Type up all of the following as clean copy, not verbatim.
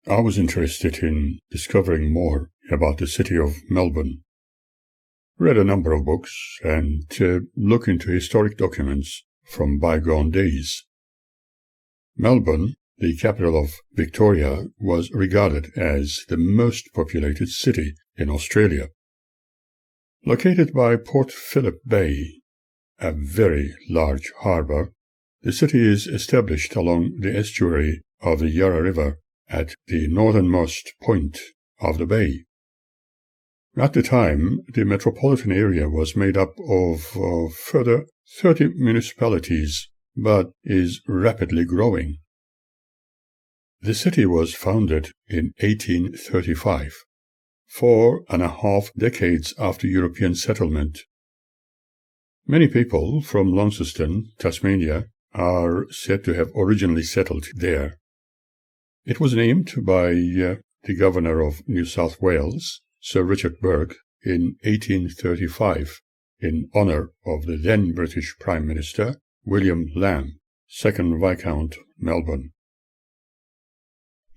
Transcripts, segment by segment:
I was interested in discovering more about the city of Melbourne. Read a number of books and looked into historic documents from bygone days. Melbourne, the capital of Victoria, was regarded as the most populated city in Australia. Located by Port Phillip Bay, a very large harbour, the city is established along the estuary of the Yarra River at the northernmost point of the bay. At the time, the metropolitan area was made up of further 30 municipalities, but is rapidly growing. The city was founded in 1835, 4.5 decades after European settlement. Many people from Launceston, Tasmania, are said to have originally settled there. It was named by the Governor of New South Wales, Sir Richard Burke, in 1835, in honour of the then British Prime Minister, William Lamb, 2nd Viscount Melbourne.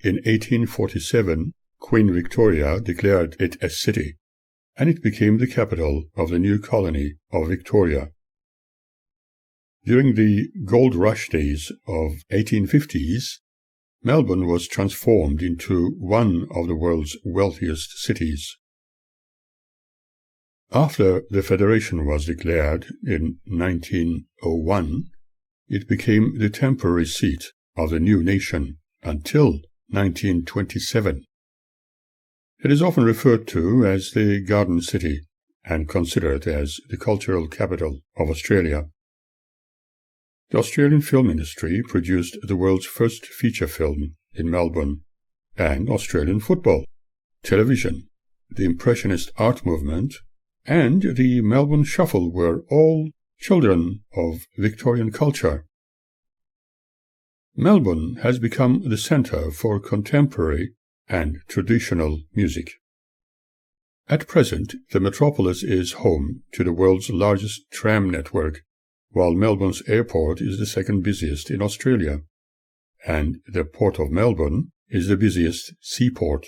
In 1847, Queen Victoria declared it a city, and it became the capital of the new colony of Victoria. During the gold rush days of 1850s, Melbourne was transformed into one of the world's wealthiest cities. After the Federation was declared in 1901, it became the temporary seat of the new nation until 1927. It is often referred to as the Garden City and considered as the cultural capital of Australia. The Australian film industry produced the world's first feature film in Melbourne, and Australian football, television, the Impressionist art movement, and the Melbourne Shuffle were all children of Victorian culture. Melbourne has become the centre for contemporary and traditional music. At present, the metropolis is home to the world's largest tram network, while Melbourne's airport is the second busiest in Australia, and the Port of Melbourne is the busiest seaport.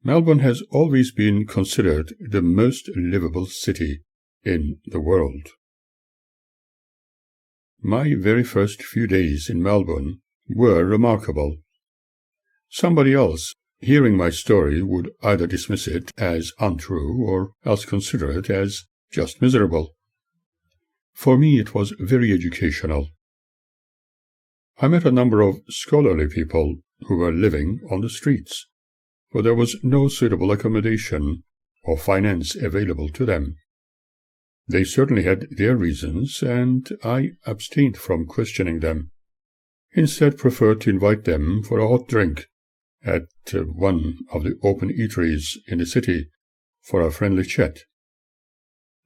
Melbourne has always been considered the most livable city in the world. My very first few days in Melbourne were remarkable. Somebody else, hearing my story, would either dismiss it as untrue or else consider it as just miserable. For me, it was very educational. I met a number of scholarly people who were living on the streets, for there was no suitable accommodation or finance available to them. They certainly had their reasons, and I abstained from questioning them. Instead, preferred to invite them for a hot drink at one of the open eateries in the city for a friendly chat.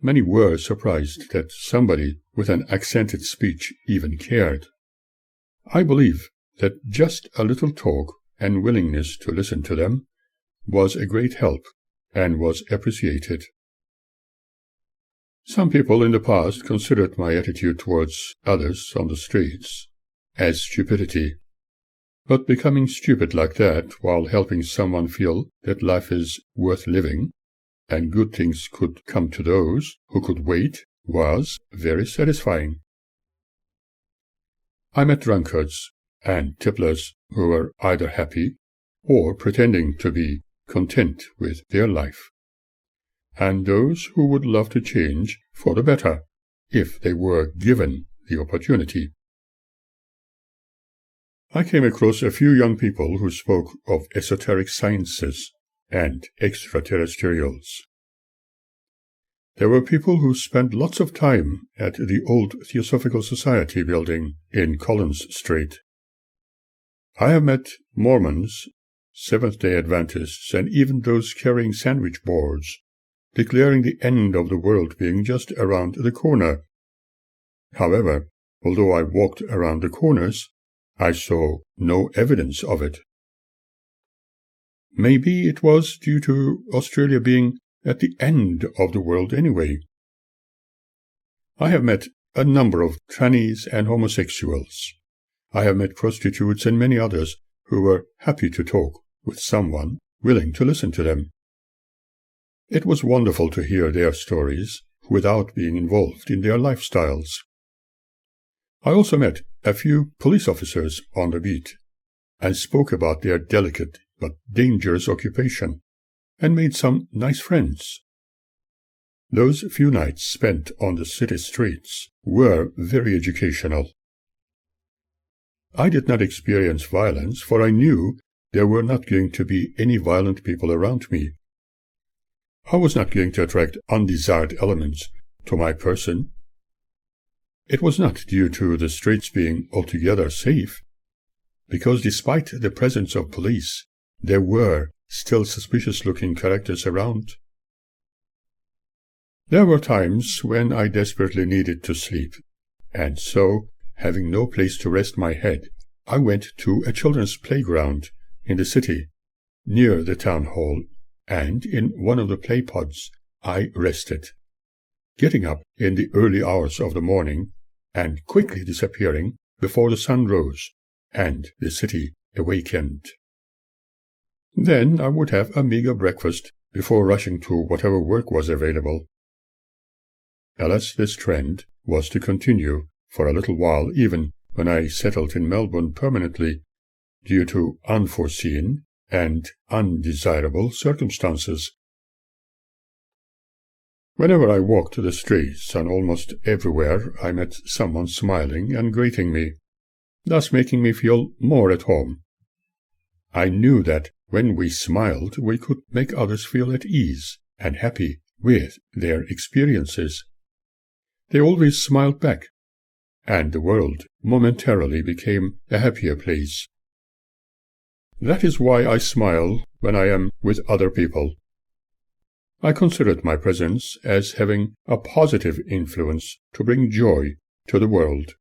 Many were surprised that somebody with an accented speech even cared. I believe that just a little talk and willingness to listen to them was a great help and was appreciated. Some people in the past considered my attitude towards others on the streets as stupidity, but becoming stupid like that while helping someone feel that life is worth living and good things could come to those who could wait was very satisfying. I met drunkards and tipplers who were either happy or pretending to be content with their life, and those who would love to change for the better if they were given the opportunity. I came across a few young people who spoke of esoteric sciences and extraterrestrials. There were people who spent lots of time at the old Theosophical Society building in Collins Street. I have met Mormons, Seventh-day Adventists, and even those carrying sandwich boards, declaring the end of the world being just around the corner. However, although I walked around the corners, I saw no evidence of it. Maybe it was due to Australia being at the end of the world anyway. I have met a number of trannies and homosexuals. I have met prostitutes and many others who were happy to talk with someone willing to listen to them. It was wonderful to hear their stories without being involved in their lifestyles. I also met a few police officers on the beat and spoke about their delicate but dangerous occupation and made some nice friends. Those few nights spent on the city streets were very educational. I did not experience violence, for I knew there were not going to be any violent people around me. I was not going to attract undesired elements to my person. It was not due to the streets being altogether safe, because despite the presence of police, there were still suspicious-looking characters around. There were times when I desperately needed to sleep, and so, having no place to rest my head, I went to a children's playground in the city, near the town hall, and in one of the play pods I rested, getting up in the early hours of the morning and quickly disappearing before the sun rose and the city awakened. Then I would have a meager breakfast before rushing to whatever work was available. Alas, this trend was to continue for a little while, even when I settled in Melbourne permanently, due to unforeseen and undesirable circumstances. Whenever I walked the streets, and almost everywhere, I met someone smiling and greeting me, thus making me feel more at home. I knew that when we smiled, we could make others feel at ease and happy with their experiences. They always smiled back, and the world momentarily became a happier place. That is why I smile when I am with other people. I considered my presence as having a positive influence to bring joy to the world,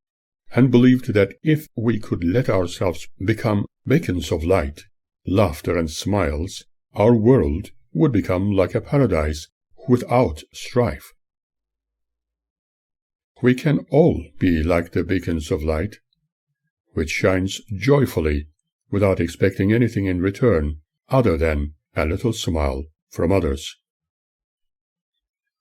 and believed that if we could let ourselves become beacons of light, laughter and smiles, our world would become like a paradise without strife. We can all be like the beacons of light, which shines joyfully without expecting anything in return other than a little smile from others.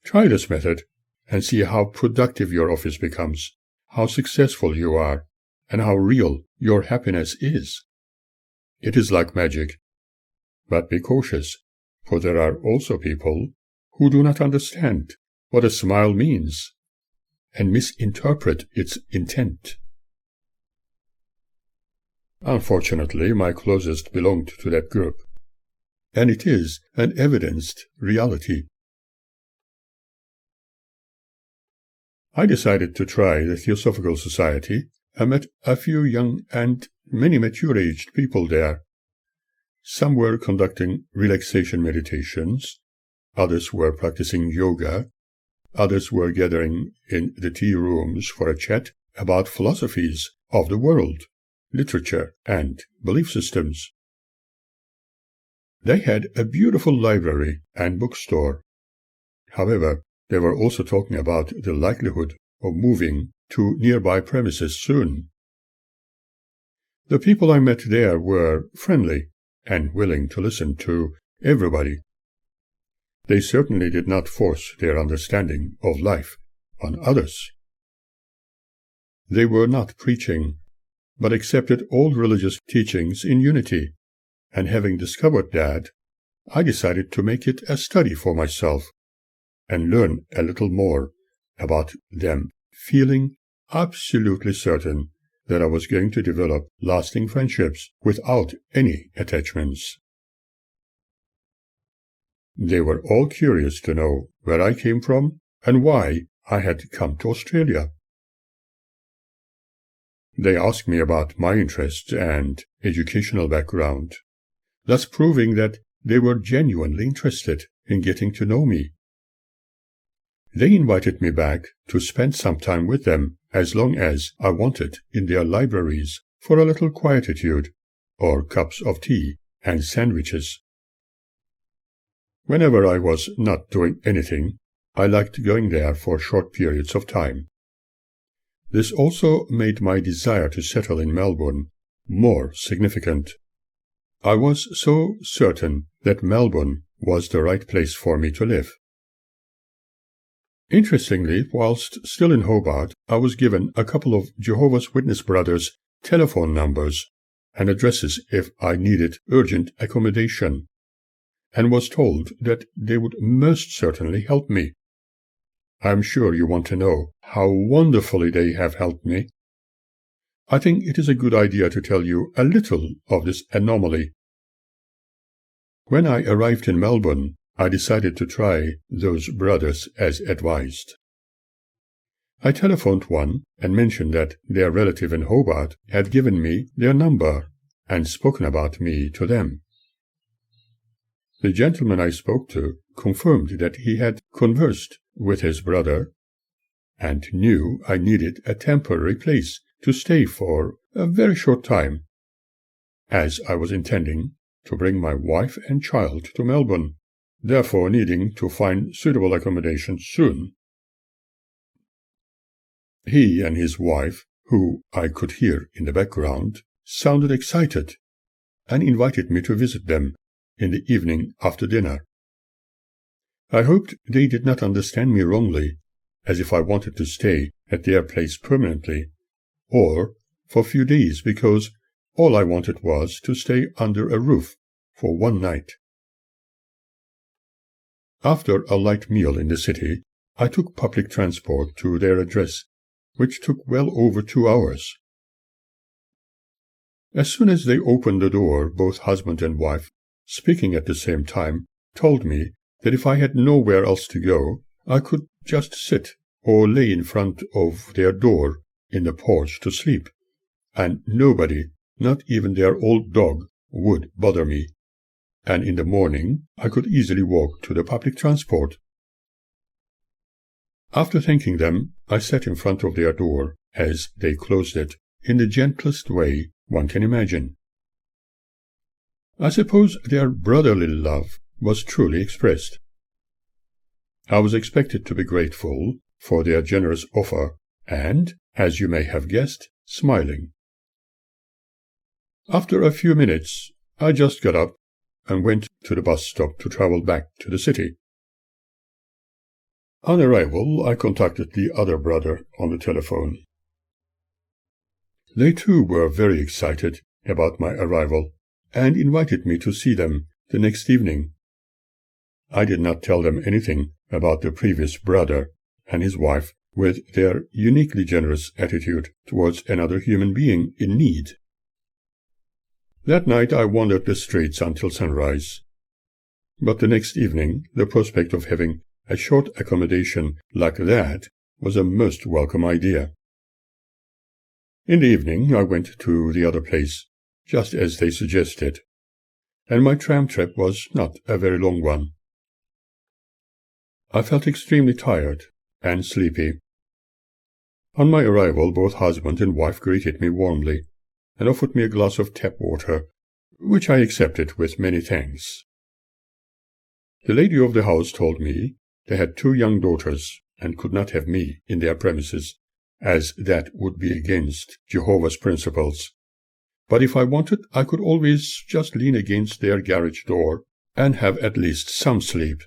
Try this method and see how productive your office becomes, how successful you are, and how real your happiness is. It is like magic. But be cautious, for there are also people who do not understand what a smile means and misinterpret its intent. Unfortunately, my closest belonged to that group, and it is an evidenced reality. I decided to try the Theosophical Society and met a few young and many mature-aged people there. Some were conducting relaxation meditations, others were practicing yoga, others were gathering in the tea rooms for a chat about philosophies of the world, literature, and belief systems. They had a beautiful library and bookstore. However, they were also talking about the likelihood of moving to nearby premises soon. The people I met there were friendly and willing to listen to everybody. They certainly did not force their understanding of life on others. They were not preaching, but accepted all religious teachings in unity, and having discovered that, I decided to make it a study for myself and learn a little more about them, feeling absolutely certain that I was going to develop lasting friendships without any attachments. They were all curious to know where I came from and why I had come to Australia. They asked me about my interests and educational background, thus proving that they were genuinely interested in getting to know me. They invited me back to spend some time with them as long as I wanted in their libraries for a little quietude, or cups of tea and sandwiches. Whenever I was not doing anything, I liked going there for short periods of time. This also made my desire to settle in Melbourne more significant. I was so certain that Melbourne was the right place for me to live. Interestingly, whilst still in Hobart, I was given a couple of Jehovah's Witness brothers' telephone numbers and addresses if I needed urgent accommodation, and was told that they would most certainly help me. I am sure you want to know how wonderfully they have helped me. I think it is a good idea to tell you a little of this anomaly. When I arrived in Melbourne, I decided to try those brothers as advised. I telephoned one and mentioned that their relative in Hobart had given me their number and spoken about me to them. The gentleman I spoke to confirmed that he had conversed with his brother and knew I needed a temporary place to stay for a very short time, as I was intending to bring my wife and child to Melbourne, therefore needing to find suitable accommodation soon. He and his wife, who I could hear in the background, sounded excited and invited me to visit them in the evening after dinner. I hoped they did not understand me wrongly, as if I wanted to stay at their place permanently, or for a few days, because all I wanted was to stay under a roof for one night. After a light meal in the city, I took public transport to their address, which took well over 2 hours. As soon as they opened the door, both husband and wife, speaking at the same time, told me that if I had nowhere else to go, I could just sit or lay in front of their door in the porch to sleep, and nobody, not even their old dog, would bother me, and in the morning I could easily walk to the public transport. After thanking them, I sat in front of their door as they closed it in the gentlest way one can imagine. I suppose their brotherly love was truly expressed. I was expected to be grateful for their generous offer and, as you may have guessed, smiling. After a few minutes, I just got up and went to the bus stop to travel back to the city. On arrival, I contacted the other brother on the telephone. They too were very excited about my arrival and invited me to see them the next evening. I did not tell them anything about the previous brother and his wife with their uniquely generous attitude towards another human being in need. That night I wandered the streets until sunrise, but the next evening the prospect of having a short accommodation like that was a most welcome idea. In the evening I went to the other place, just as they suggested, and my tram trip was not a very long one. I felt extremely tired and sleepy. On my arrival, both husband and wife greeted me warmly and offered me a glass of tap water, which I accepted with many thanks. The lady of the house told me they had 2 young daughters and could not have me in their premises, as that would be against Jehovah's principles. But if I wanted, I could always just lean against their garage door and have at least some sleep.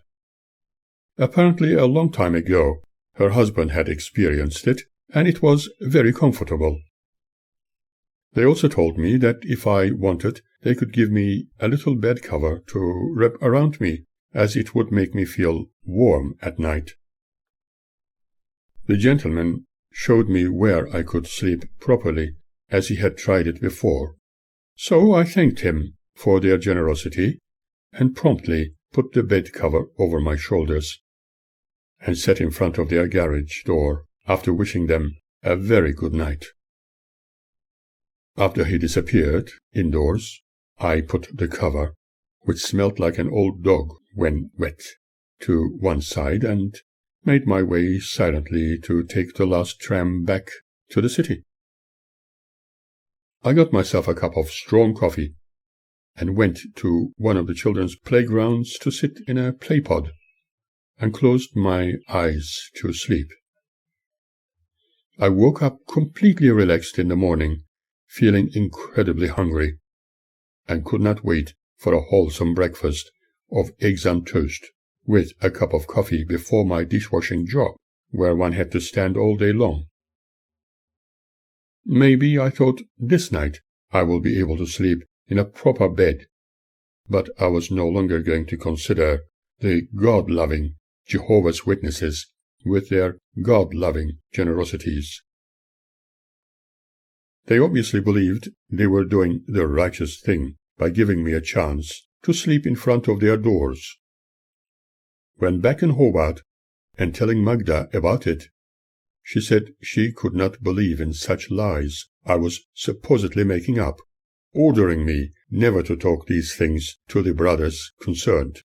Apparently, a long time ago, her husband had experienced it, and it was very comfortable. They also told me that if I wanted, they could give me a little bed cover to wrap around me, as it would make me feel warm at night. The gentleman showed me where I could sleep properly, as he had tried it before. So I thanked him for their generosity, and promptly put the bed cover over my shoulders, and sat in front of their garage door after wishing them a very good night. After he disappeared indoors, I put the cover, which smelt like an old dog when wet, to one side and made my way silently to take the last tram back to the city. I got myself a cup of strong coffee and went to one of the children's playgrounds to sit in a play pod and closed my eyes to sleep. I woke up completely relaxed in the morning, feeling incredibly hungry. and could not wait for a wholesome breakfast of eggs on toast with a cup of coffee before my dishwashing job, where one had to stand all day long. Maybe, I thought, this night I will be able to sleep in a proper bed, but I was no longer going to consider the God-loving Jehovah's Witnesses with their God-loving generosities. They obviously believed they were doing the righteous thing by giving me a chance to sleep in front of their doors. When back in Hobart and telling Magda about it, she said she could not believe in such lies I was supposedly making up, ordering me never to talk these things to the brothers concerned.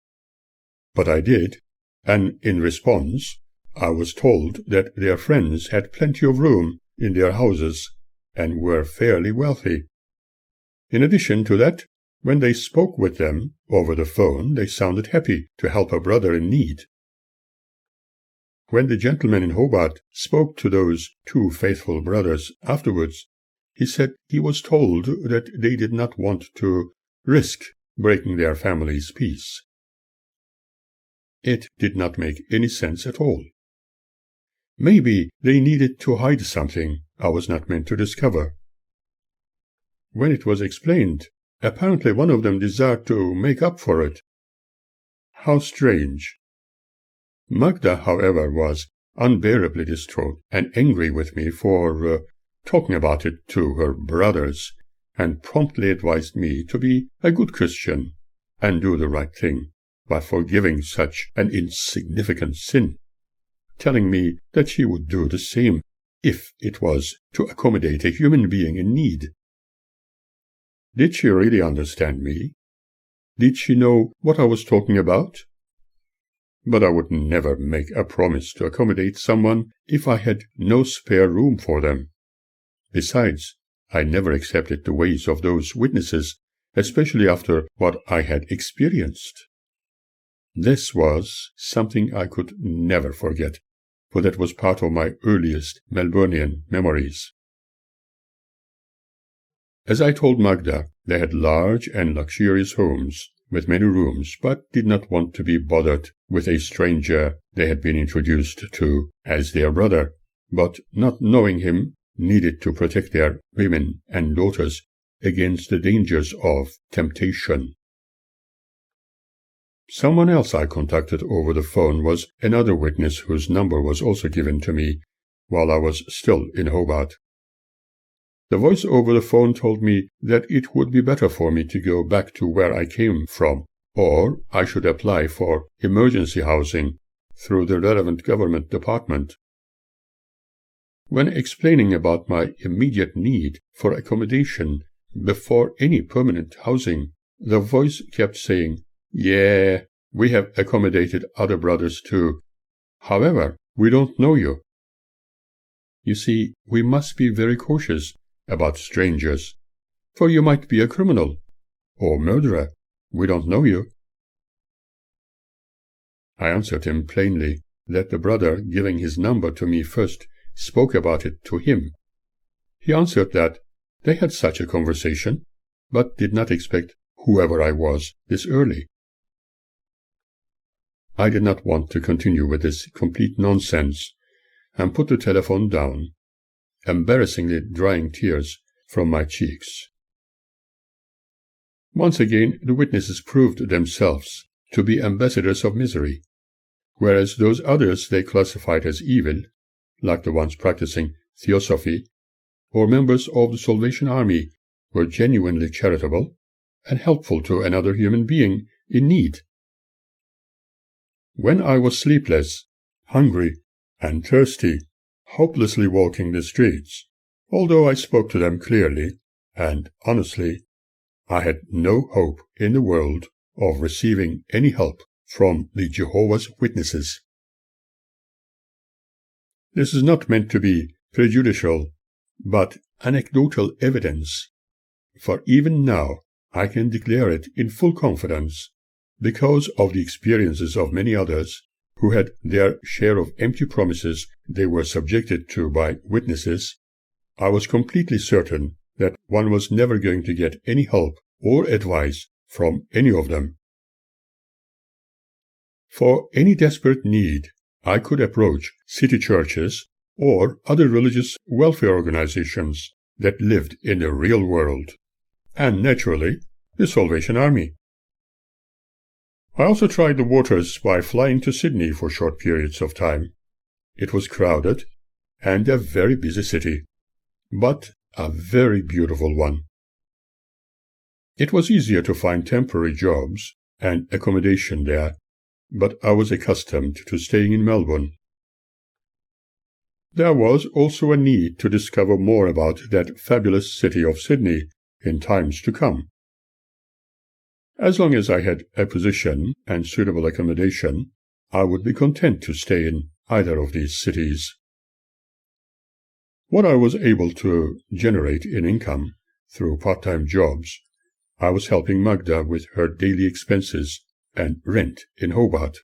But I did, and in response I was told that their friends had plenty of room in their houses and were fairly wealthy. In addition to that, when they spoke with them over the phone, they sounded happy to help a brother in need. When the gentleman in Hobart spoke to those two faithful brothers afterwards, he said he was told that they did not want to risk breaking their family's peace. It did not make any sense at all. Maybe they needed to hide something I was not meant to discover. When it was explained, apparently one of them desired to make up for it. How strange. Magda, however, was unbearably distraught and angry with me for talking about it to her brothers, and promptly advised me to be a good Christian and do the right thing by forgiving such an insignificant sin, telling me that she would do the same if it was to accommodate a human being in need. Did she really understand me? Did she know what I was talking about? But I would never make a promise to accommodate someone if I had no spare room for them. Besides, I never accepted the ways of those witnesses, especially after what I had experienced. This was something I could never forget, for that was part of my earliest Melbourneian memories. As I told Magda, they had large and luxurious homes with many rooms, but did not want to be bothered with a stranger they had been introduced to as their brother, but not knowing him, needed to protect their women and daughters against the dangers of temptation. Someone else I contacted over the phone was another witness whose number was also given to me while I was still in Hobart. The voice over the phone told me that it would be better for me to go back to where I came from, or I should apply for emergency housing through the relevant government department. When explaining about my immediate need for accommodation before any permanent housing, the voice kept saying, "Yeah, we have accommodated other brothers too. However, we don't know you." You see, we must be very cautious about strangers, for you might be a criminal or murderer. We don't know you. I answered him plainly that the brother giving his number to me first spoke about it to him. He answered that they had such a conversation, but did not expect whoever I was this early. I did not want to continue with this complete nonsense, and put the telephone down, embarrassingly drying tears from my cheeks. Once again, the witnesses proved themselves to be ambassadors of misery, whereas those others they classified as evil, like the ones practicing theosophy, or members of the Salvation Army, were genuinely charitable and helpful to another human being in need. When I was sleepless, hungry, and thirsty, hopelessly walking the streets, although I spoke to them clearly and honestly, I had no hope in the world of receiving any help from the Jehovah's Witnesses. This is not meant to be prejudicial, but anecdotal evidence, for even now I can declare it in full confidence, because of the experiences of many others who had their share of empty promises they were subjected to by witnesses. I was completely certain that one was never going to get any help or advice from any of them. For any desperate need, I could approach city churches or other religious welfare organizations that lived in the real world, and naturally, the Salvation Army. I also tried the waters by flying to Sydney for short periods of time. It was crowded and a very busy city, but a very beautiful one. It was easier to find temporary jobs and accommodation there, but I was accustomed to staying in Melbourne. There was also a need to discover more about that fabulous city of Sydney in times to come. As long as I had a position and suitable accommodation, I would be content to stay in either of these cities. What I was able to generate in income through part-time jobs, I was helping Magda with her daily expenses and rent in Hobart.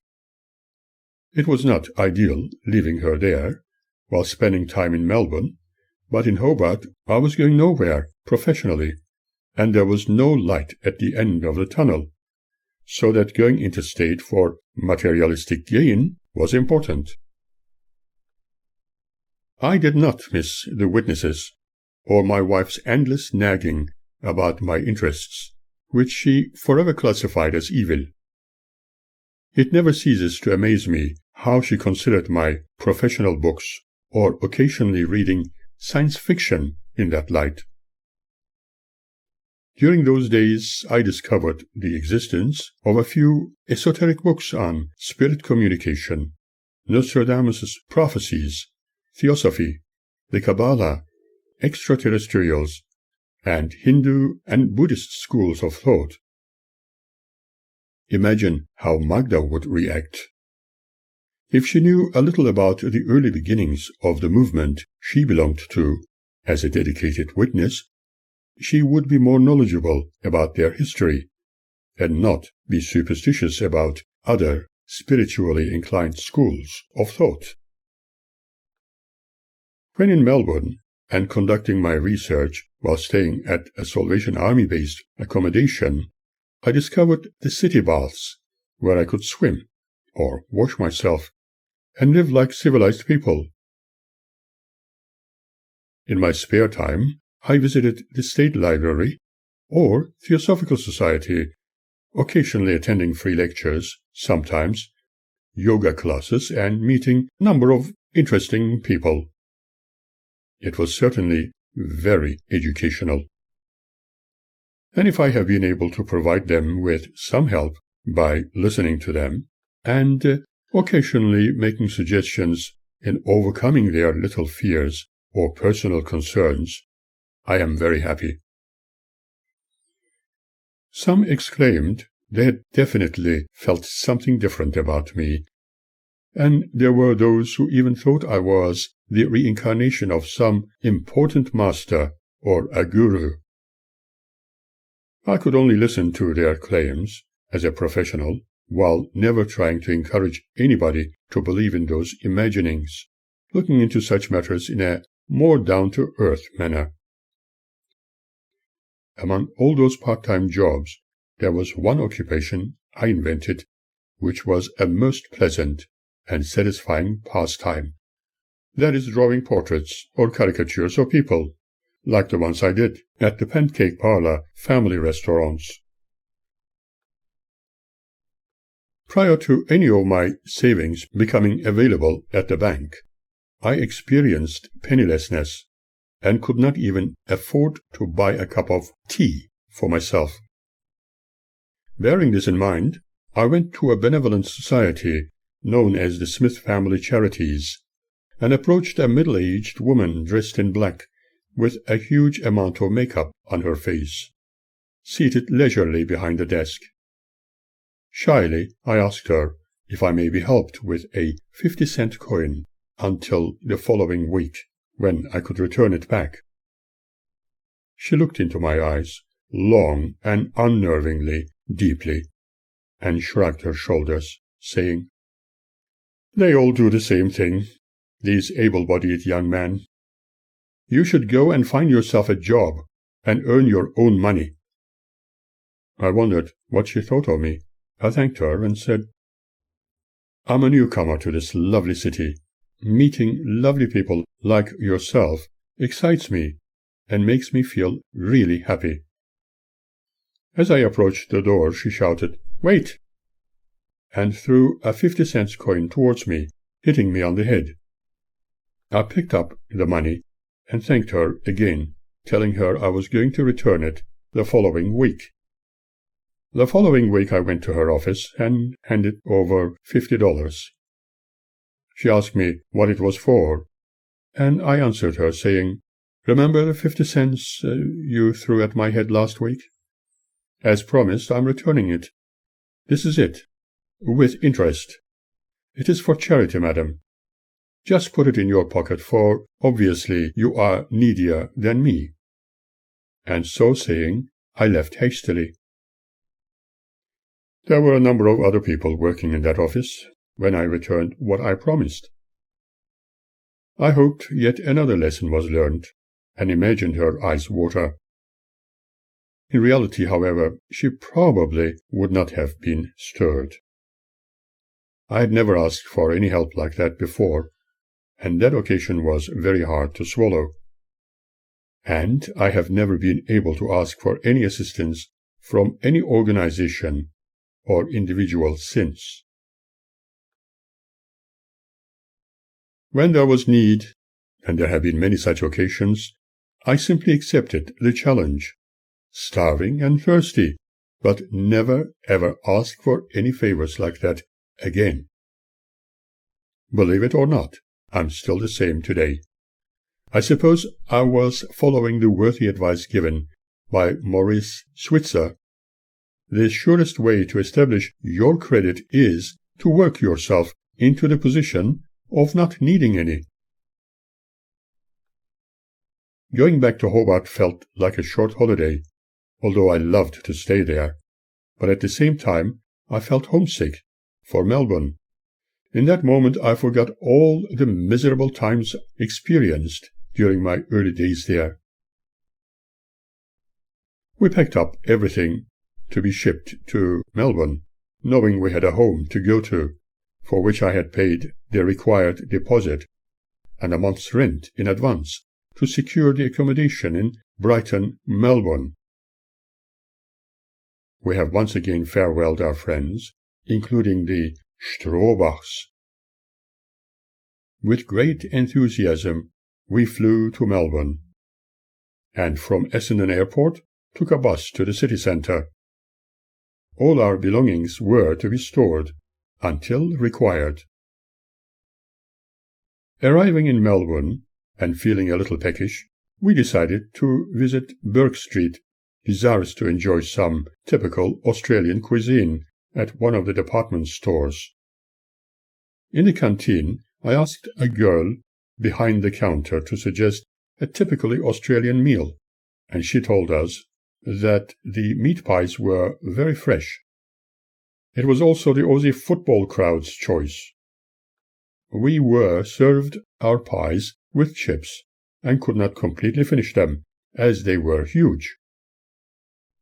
It was not ideal leaving her there while spending time in Melbourne, but in Hobart I was going nowhere professionally, and there was no light at the end of the tunnel, so that going interstate for materialistic gain was important. I did not miss the witnesses, or my wife's endless nagging about my interests, which she forever classified as evil. It never ceases to amaze me how she considered my professional books, or occasionally reading science fiction, in that light. During those days, I discovered the existence of a few esoteric books on spirit communication, Nostradamus' prophecies, theosophy, the Kabbalah, extraterrestrials, and Hindu and Buddhist schools of thought. Imagine how Magda would react. If she knew a little about the early beginnings of the movement she belonged to as a dedicated witness, she would be more knowledgeable about their history, and not be superstitious about other spiritually inclined schools of thought. When in Melbourne, and conducting my research while staying at a Salvation Army-based accommodation, I discovered the city baths, where I could swim, or wash myself, and live like civilized people. In my spare time, I visited the State Library or Theosophical Society, occasionally attending free lectures, sometimes yoga classes, and meeting a number of interesting people. It was certainly very educational. And if I have been able to provide them with some help by listening to them and occasionally making suggestions in overcoming their little fears or personal concerns, I am very happy. Some exclaimed they had definitely felt something different about me, and there were those who even thought I was the reincarnation of some important master or a guru. I could only listen to their claims as a professional, while never trying to encourage anybody to believe in those imaginings, looking into such matters in a more down-to-earth manner. Among all those part-time jobs, there was one occupation I invented, which was a most pleasant and satisfying pastime. That is drawing portraits or caricatures of people, like the ones I did at the Pancake Parlor family restaurants. Prior to any of my savings becoming available at the bank, I experienced pennilessness and could not even afford to buy a cup of tea for myself. Bearing this in mind, I went to a benevolent society known as the Smith Family Charities and approached a middle-aged woman dressed in black with a huge amount of makeup on her face, seated leisurely behind the desk. Shyly, I asked her if I may be helped with a 50-cent coin until the following week, when I could return it back. She looked into my eyes, long and unnervingly, deeply, and shrugged her shoulders, saying, "They all do the same thing, these able-bodied young men. You should go and find yourself a job and earn your own money. I wondered what she thought of me. I thanked her and said, "I'm a newcomer to this lovely city. Meeting lovely people like yourself excites me and makes me feel really happy." As I approached the door, she shouted, "Wait!" and threw a 50-cent coin towards me, hitting me on the head. I picked up the money and thanked her again, telling her I was going to return it the following week. The following week I went to her office and handed over $50. She asked me what it was for, and I answered her, saying, "Remember the 50 cents you threw at my head last week? As promised, I'm returning it. This is it, with interest. It is for charity, madam. Just put it in your pocket, for obviously you are needier than me." And so saying, I left hastily. There were a number of other people working in that office when I returned what I promised. I hoped yet another lesson was learned, and imagined her eyes water. In reality, however, she probably would not have been stirred. I had never asked for any help like that before, and that occasion was very hard to swallow. And I have never been able to ask for any assistance from any organization or individual since. When there was need, and there have been many such occasions, I simply accepted the challenge, starving and thirsty, but never ever asked for any favors like that again. Believe it or not, I'm still the same today. I suppose I was following the worthy advice given by Maurice Switzer. The surest way to establish your credit is to work yourself into the position of not needing any. Going back to Hobart felt like a short holiday, although I loved to stay there, but at the same time I felt homesick for Melbourne. In that moment I forgot all the miserable times experienced during my early days there. We packed up everything to be shipped to Melbourne, knowing we had a home to go to, for which I had paid the required deposit and a month's rent in advance to secure the accommodation in Brighton, Melbourne. We have once again farewelled our friends, including the Strohbachs. With great enthusiasm, we flew to Melbourne, and from Essendon Airport took a bus to the city centre. All our belongings were to be stored until required. Arriving in Melbourne, and feeling a little peckish, we decided to visit Bourke Street, desirous to enjoy some typical Australian cuisine at one of the department stores. In the canteen, I asked a girl behind the counter to suggest a typically Australian meal, and she told us that the meat pies were very fresh. It was also the Aussie football crowd's choice. We were served our pies with chips, and could not completely finish them, as they were huge.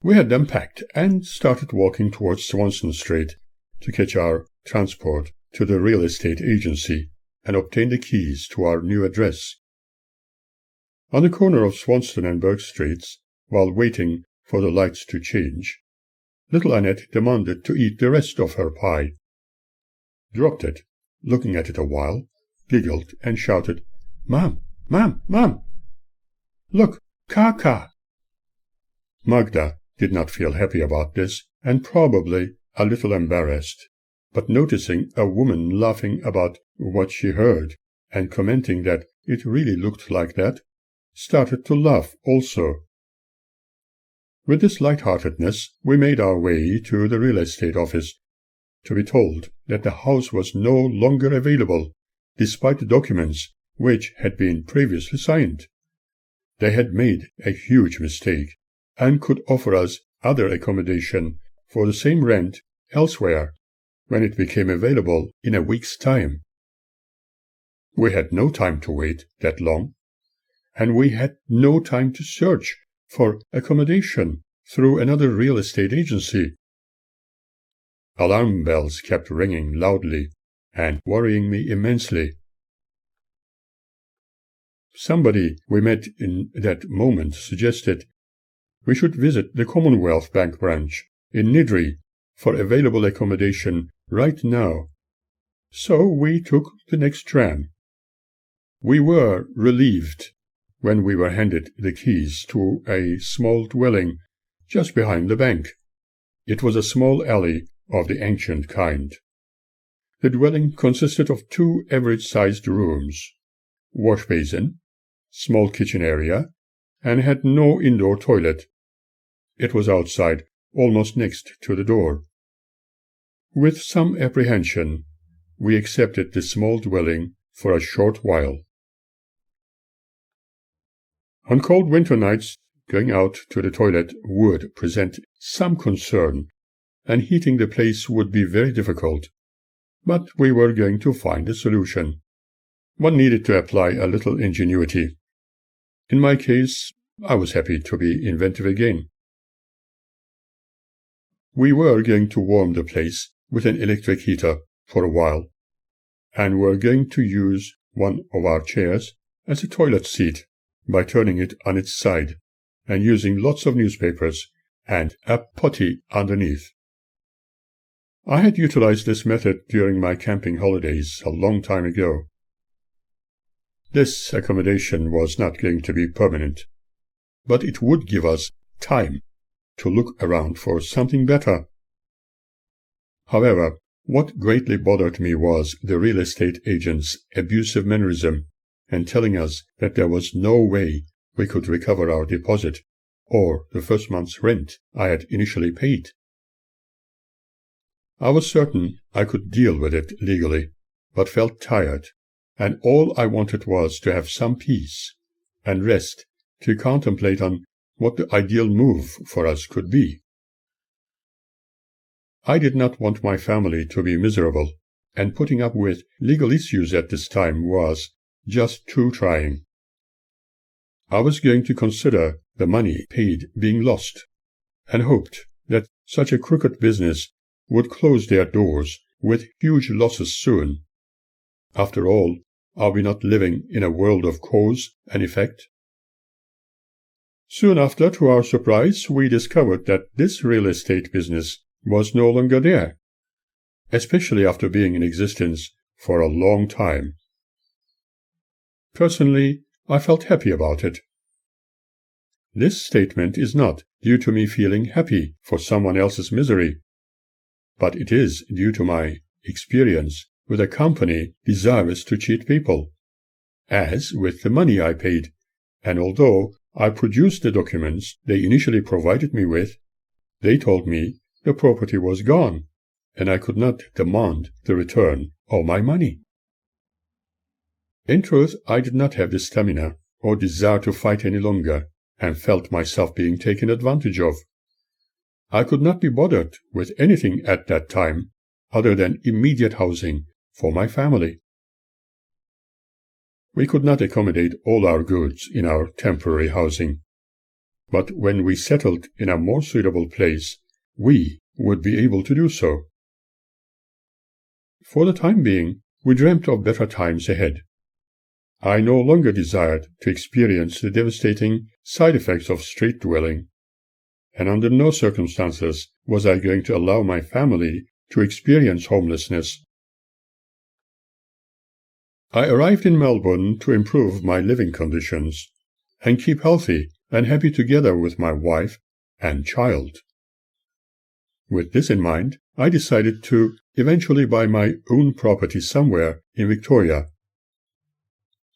We had them packed, and started walking towards Swanson Street to catch our transport to the real estate agency and obtain the keys to our new address. On the corner of Swanston and Bourke Streets, while waiting for the lights to change, little Annette demanded to eat the rest of her pie, dropped it, looking at it a while, giggled, and shouted, "Ma'am, ma'am, ma'am! Look, Kaka!" Magda did not feel happy about this, and probably a little embarrassed, but noticing a woman laughing about what she heard, and commenting that it really looked like that, started to laugh also. With this light-heartedness, we made our way to the real estate office, to be told that the house was no longer available, despite the documents which had been previously signed. They had made a huge mistake, and could offer us other accommodation for the same rent elsewhere, when it became available in a week's time. We had no time to wait that long, and we had no time to search for accommodation through another real estate agency. Alarm bells kept ringing loudly and worrying me immensely. Somebody we met in that moment suggested we should visit the Commonwealth Bank branch in Nidri for available accommodation right now. So we took the next tram. We were relieved when we were handed the keys to a small dwelling just behind the bank. It was a small alley of the ancient kind. The dwelling consisted of 2 average-sized rooms, wash basin, small kitchen area, and had no indoor toilet. It was outside, almost next to the door. With some apprehension, we accepted the small dwelling for a short while. On cold winter nights, going out to the toilet would present some concern, and heating the place would be very difficult. But we were going to find a solution. One needed to apply a little ingenuity. In my case, I was happy to be inventive again. We were going to warm the place with an electric heater for a while, and were going to use one of our chairs as a toilet seat by turning it on its side and using lots of newspapers and a potty underneath. I had utilized this method during my camping holidays a long time ago. This accommodation was not going to be permanent, but it would give us time to look around for something better. However, what greatly bothered me was the real estate agent's abusive mannerism and telling us that there was no way we could recover our deposit or the first month's rent I had initially paid. I was certain I could deal with it legally, but felt tired, and all I wanted was to have some peace and rest to contemplate on what the ideal move for us could be. I did not want my family to be miserable, and putting up with legal issues at this time was just too trying. I was going to consider the money paid being lost, and hoped that such a crooked business would close their doors with huge losses soon. After all, are we not living in a world of cause and effect? Soon after, to our surprise, we discovered that this real estate business was no longer there, especially after being in existence for a long time. Personally, I felt happy about it. This statement is not due to me feeling happy for someone else's misery, but it is due to my experience with a company desirous to cheat people, as with the money I paid, and although I produced the documents they initially provided me with, they told me the property was gone, and I could not demand the return of my money. In truth, I did not have the stamina or desire to fight any longer, and felt myself being taken advantage of. I could not be bothered with anything at that time other than immediate housing for my family. We could not accommodate all our goods in our temporary housing, but when we settled in a more suitable place, we would be able to do so. For the time being, we dreamt of better times ahead. I no longer desired to experience the devastating side effects of street dwelling, and under no circumstances was I going to allow my family to experience homelessness. I arrived in Melbourne to improve my living conditions and keep healthy and happy together with my wife and child. With this in mind, I decided to eventually buy my own property somewhere in Victoria.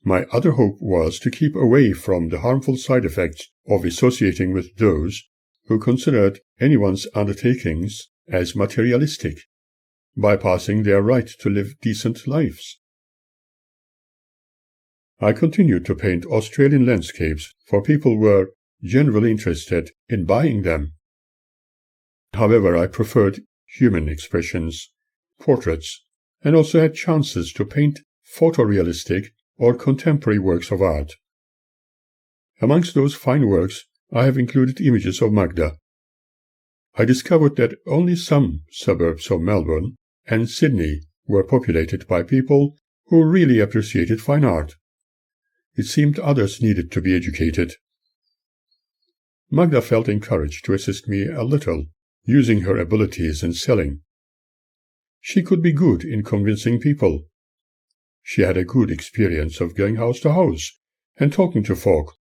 My other hope was to keep away from the harmful side effects of associating with those who considered anyone's undertakings as materialistic, bypassing their right to live decent lives. I continued to paint Australian landscapes, for people were generally interested in buying them. However, I preferred human expressions, portraits, and also had chances to paint photorealistic or contemporary works of art. Amongst those fine works, I have included images of Magda, I discovered that only some suburbs of Melbourne and Sydney were populated by people who really appreciated fine art. It seemed others needed to be educated. Magda felt encouraged to assist me a little, using her abilities in selling. She could be good in convincing people. She had a good experience of going house to house and talking to folk.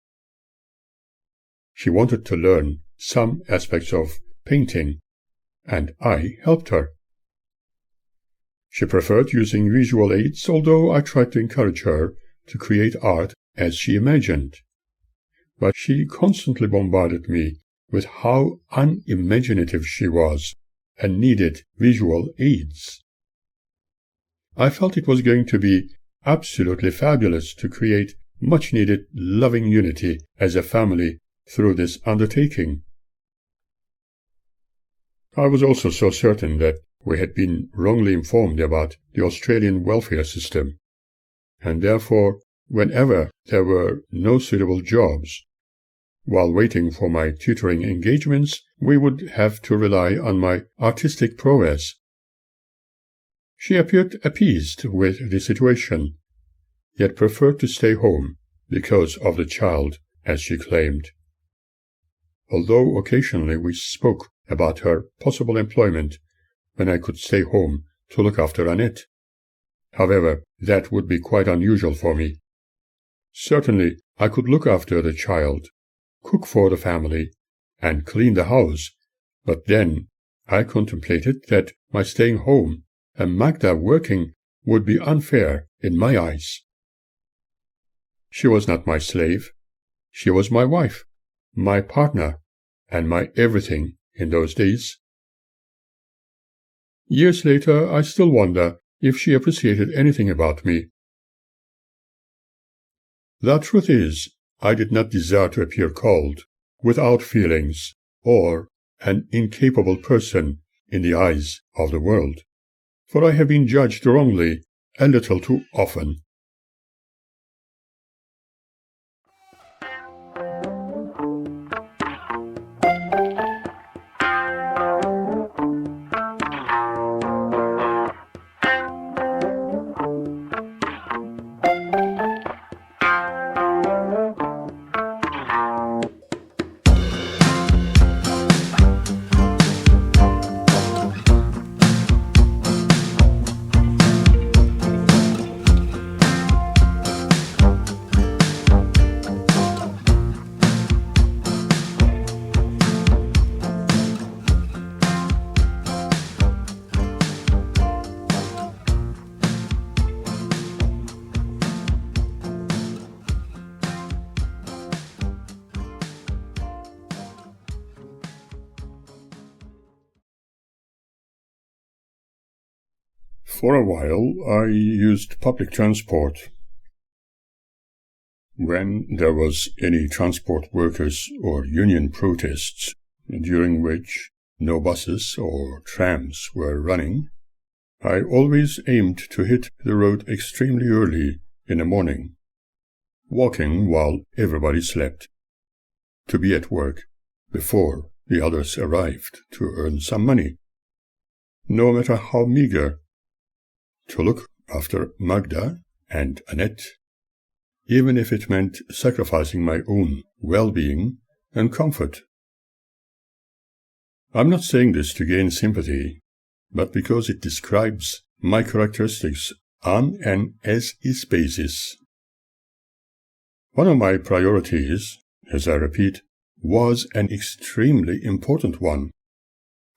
She wanted to learn some aspects of painting, and I helped her. She preferred using visual aids, although I tried to encourage her to create art as she imagined. But she constantly bombarded me with how unimaginative she was and needed visual aids. I felt it was going to be absolutely fabulous to create much-needed loving unity as a family through this undertaking. I was also so certain that we had been wrongly informed about the Australian welfare system, and therefore, whenever there were no suitable jobs, while waiting for my tutoring engagements, we would have to rely on my artistic prowess. She appeared appeased with the situation, yet preferred to stay home because of the child, as she claimed. Although occasionally we spoke about her possible employment when I could stay home to look after Annette. However, that would be quite unusual for me. Certainly, I could look after the child, cook for the family, and clean the house, but then I contemplated that my staying home and Magda working would be unfair in my eyes. She was not my slave. She was my wife, my partner, and my everything in those days. Years later, I still wonder if she appreciated anything about me. The truth is, I did not desire to appear cold, without feelings, or an incapable person in the eyes of the world, for I have been judged wrongly a little too often. For a while, I used public transport. When there was any transport workers or union protests, during which no buses or trams were running, I always aimed to hit the road extremely early in the morning, walking while everybody slept, to be at work before the others arrived to earn some money, no matter how meager, to look after Magda and Annette, even if it meant sacrificing my own well-being and comfort. I'm not saying this to gain sympathy, but because it describes my characteristics on an as-is basis. One of my priorities, as I repeat, was an extremely important one,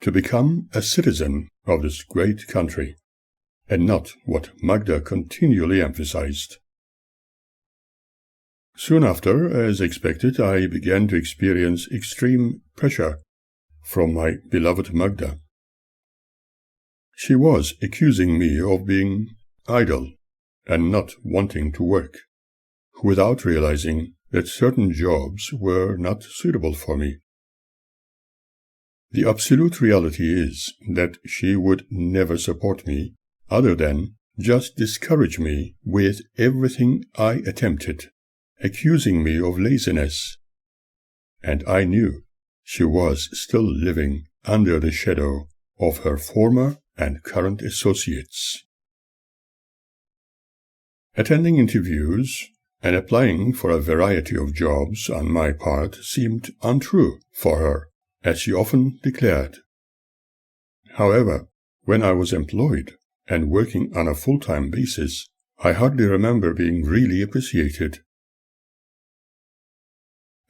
to become a citizen of this great country, and not what Magda continually emphasized. Soon after, as expected, I began to experience extreme pressure from my beloved Magda. She was accusing me of being idle and not wanting to work, without realizing that certain jobs were not suitable for me. The absolute reality is that she would never support me, other than just discourage me with everything I attempted, accusing me of laziness. And I knew she was still living under the shadow of her former and current associates. Attending interviews and applying for a variety of jobs on my part seemed untrue for her, as she often declared. However, when I was employed and working on a full-time basis, I hardly remember being really appreciated.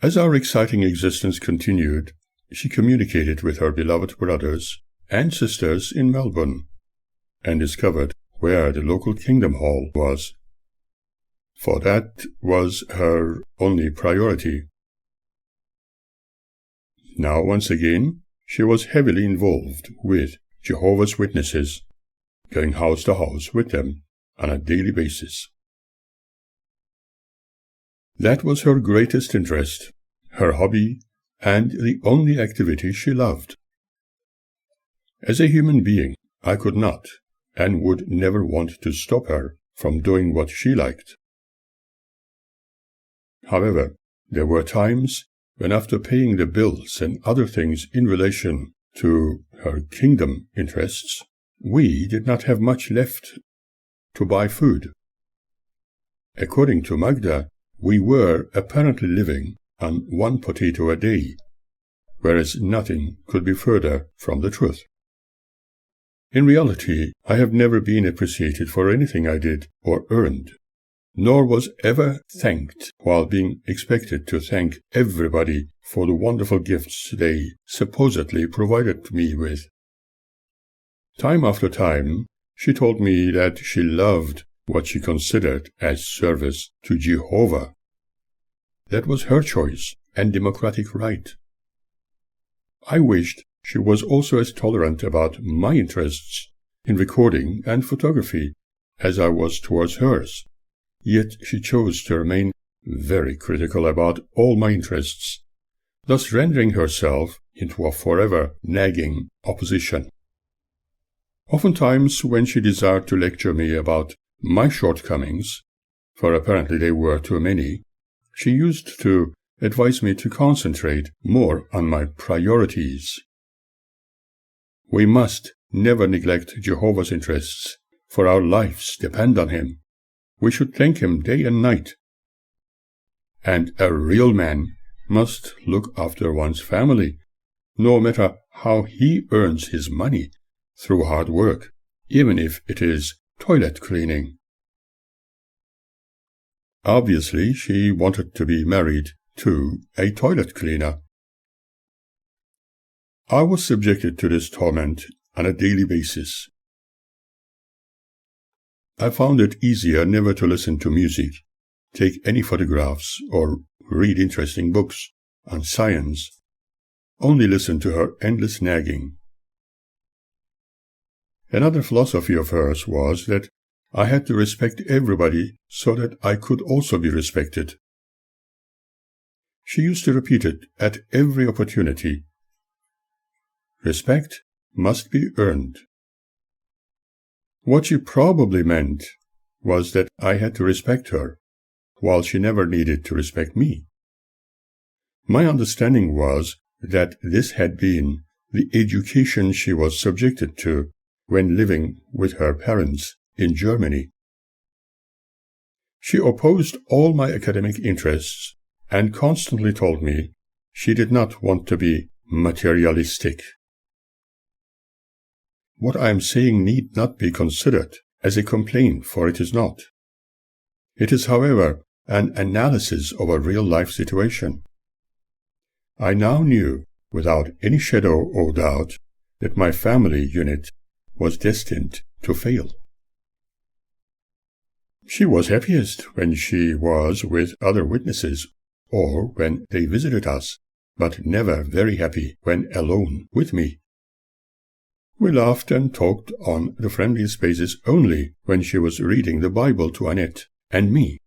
As our exciting existence continued, she communicated with her beloved brothers and sisters in Melbourne, and discovered where the local Kingdom Hall was, for that was her only priority. Now once again, she was heavily involved with Jehovah's Witnesses, going house to house with them on a daily basis. That was her greatest interest, her hobby, and the only activity she loved. As a human being, I could not and would never want to stop her from doing what she liked. However, there were times when, after paying the bills and other things in relation to her kingdom interests, we did not have much left to buy food. According to Magda, we were apparently living on 1 potato a day, whereas nothing could be further from the truth. In reality, I have never been appreciated for anything I did or earned, nor was ever thanked while being expected to thank everybody for the wonderful gifts they supposedly provided me with. Time after time, she told me that she loved what she considered as service to Jehovah. That was her choice and democratic right. I wished she was also as tolerant about my interests in recording and photography as I was towards hers, yet she chose to remain very critical about all my interests, thus rendering herself into a forever nagging opposition. Oftentimes, when she desired to lecture me about my shortcomings, for apparently they were too many, she used to advise me to concentrate more on my priorities. We must never neglect Jehovah's interests, for our lives depend on him. We should thank him day and night. And a real man must look after one's family, no matter how he earns his money through hard work, even if it is toilet cleaning. Obviously, she wanted to be married to a toilet cleaner. I was subjected to this torment on a daily basis. I found it easier never to listen to music, take any photographs, or read interesting books on science, only listen to her endless nagging. Another philosophy of hers was that I had to respect everybody so that I could also be respected. She used to repeat it at every opportunity. Respect must be earned. What she probably meant was that I had to respect her, while she never needed to respect me. My understanding was that this had been the education she was subjected to when living with her parents in Germany. She opposed all my academic interests and constantly told me she did not want to be materialistic. What I am saying need not be considered as a complaint, for it is not. It is, however, an analysis of a real-life situation. I now knew, without any shadow of doubt, that my family unit was destined to fail. She was happiest when she was with other witnesses or when they visited us, but never very happy when alone with me. We laughed and talked on the friendliest basis only when she was reading the Bible to Annette and me,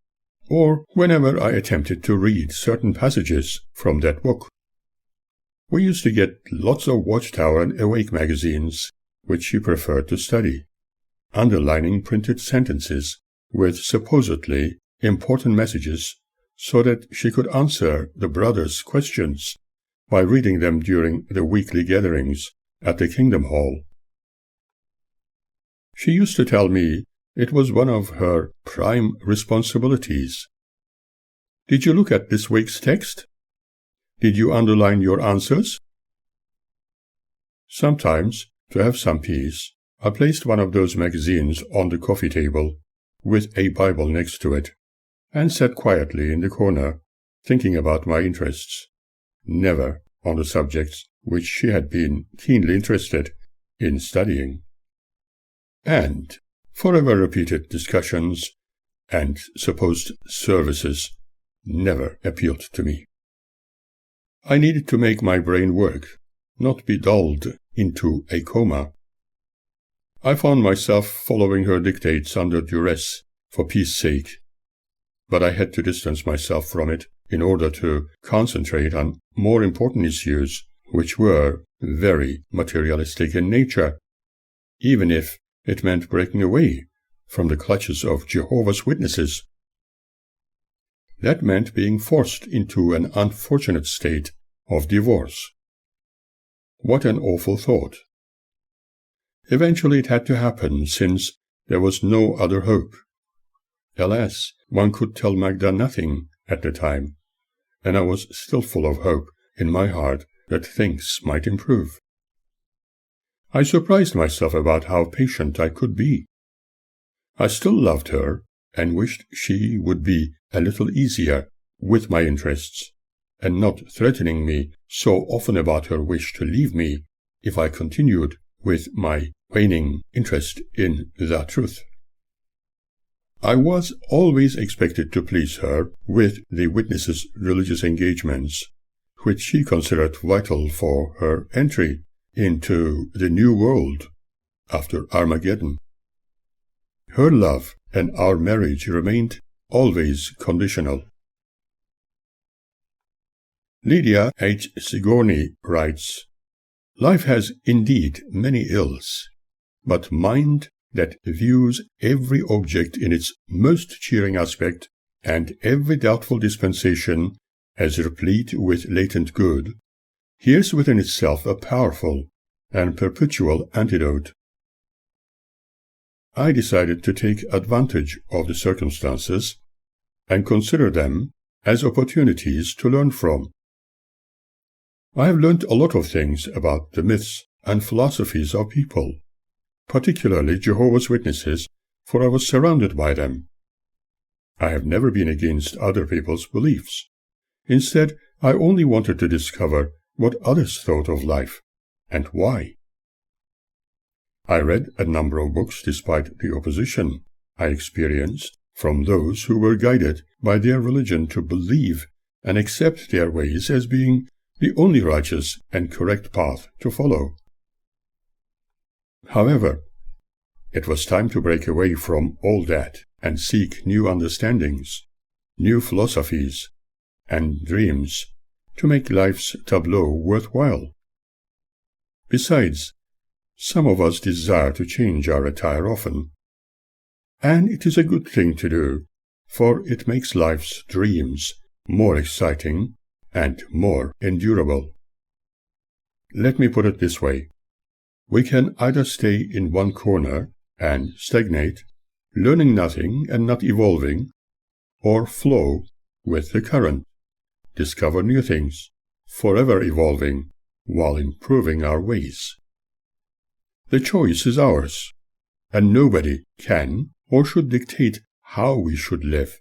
or whenever I attempted to read certain passages from that book. We used to get lots of Watchtower and Awake magazines, which she preferred to study, underlining printed sentences with supposedly important messages so that she could answer the brothers' questions by reading them during the weekly gatherings at the Kingdom Hall. She used to tell me it was one of her prime responsibilities. Did you look at this week's text? Did you underline your answers? Sometimes, to have some peace, I placed one of those magazines on the coffee table, with a Bible next to it, and sat quietly in the corner, thinking about my interests, never on the subjects which she had been keenly interested in studying. And forever repeated discussions and supposed services never appealed to me. I needed to make my brain work, not be dulled into a coma. I found myself following her dictates under duress for peace sake, but I had to distance myself from it in order to concentrate on more important issues, which were very materialistic in nature, even if it meant breaking away from the clutches of Jehovah's Witnesses. That meant being forced into an unfortunate state of divorce. What an awful thought. Eventually it had to happen, since there was no other hope. Alas, one could tell Magda nothing at the time, and I was still full of hope in my heart that things might improve. I surprised myself about how patient I could be. I still loved her and wished she would be a little easier with my interests, and not threatening me so often about her wish to leave me if I continued with my waning interest in the truth. I was always expected to please her with the witness's religious engagements, which she considered vital for her entry into the new world after Armageddon. Her love and our marriage remained always conditional. Lydia H. Sigourney writes, "Life has indeed many ills, but mind that views every object in its most cheering aspect and every doubtful dispensation as replete with latent good, hears within itself a powerful and perpetual antidote." I decided to take advantage of the circumstances and consider them as opportunities to learn from. I have learned a lot of things about the myths and philosophies of people, particularly Jehovah's Witnesses, for I was surrounded by them. I have never been against other people's beliefs. Instead, I only wanted to discover what others thought of life, and why. I read a number of books despite the opposition I experienced from those who were guided by their religion to believe and accept their ways as being the only righteous and correct path to follow. However, it was time to break away from all that and seek new understandings, new philosophies, and dreams to make life's tableau worthwhile. Besides, some of us desire to change our attire often, and it is a good thing to do, for it makes life's dreams more exciting and more endurable. Let me put it this way. We can either stay in one corner and stagnate, learning nothing and not evolving, or flow with the current, discover new things, forever evolving while improving our ways. The choice is ours, and nobody can or should dictate how we should live.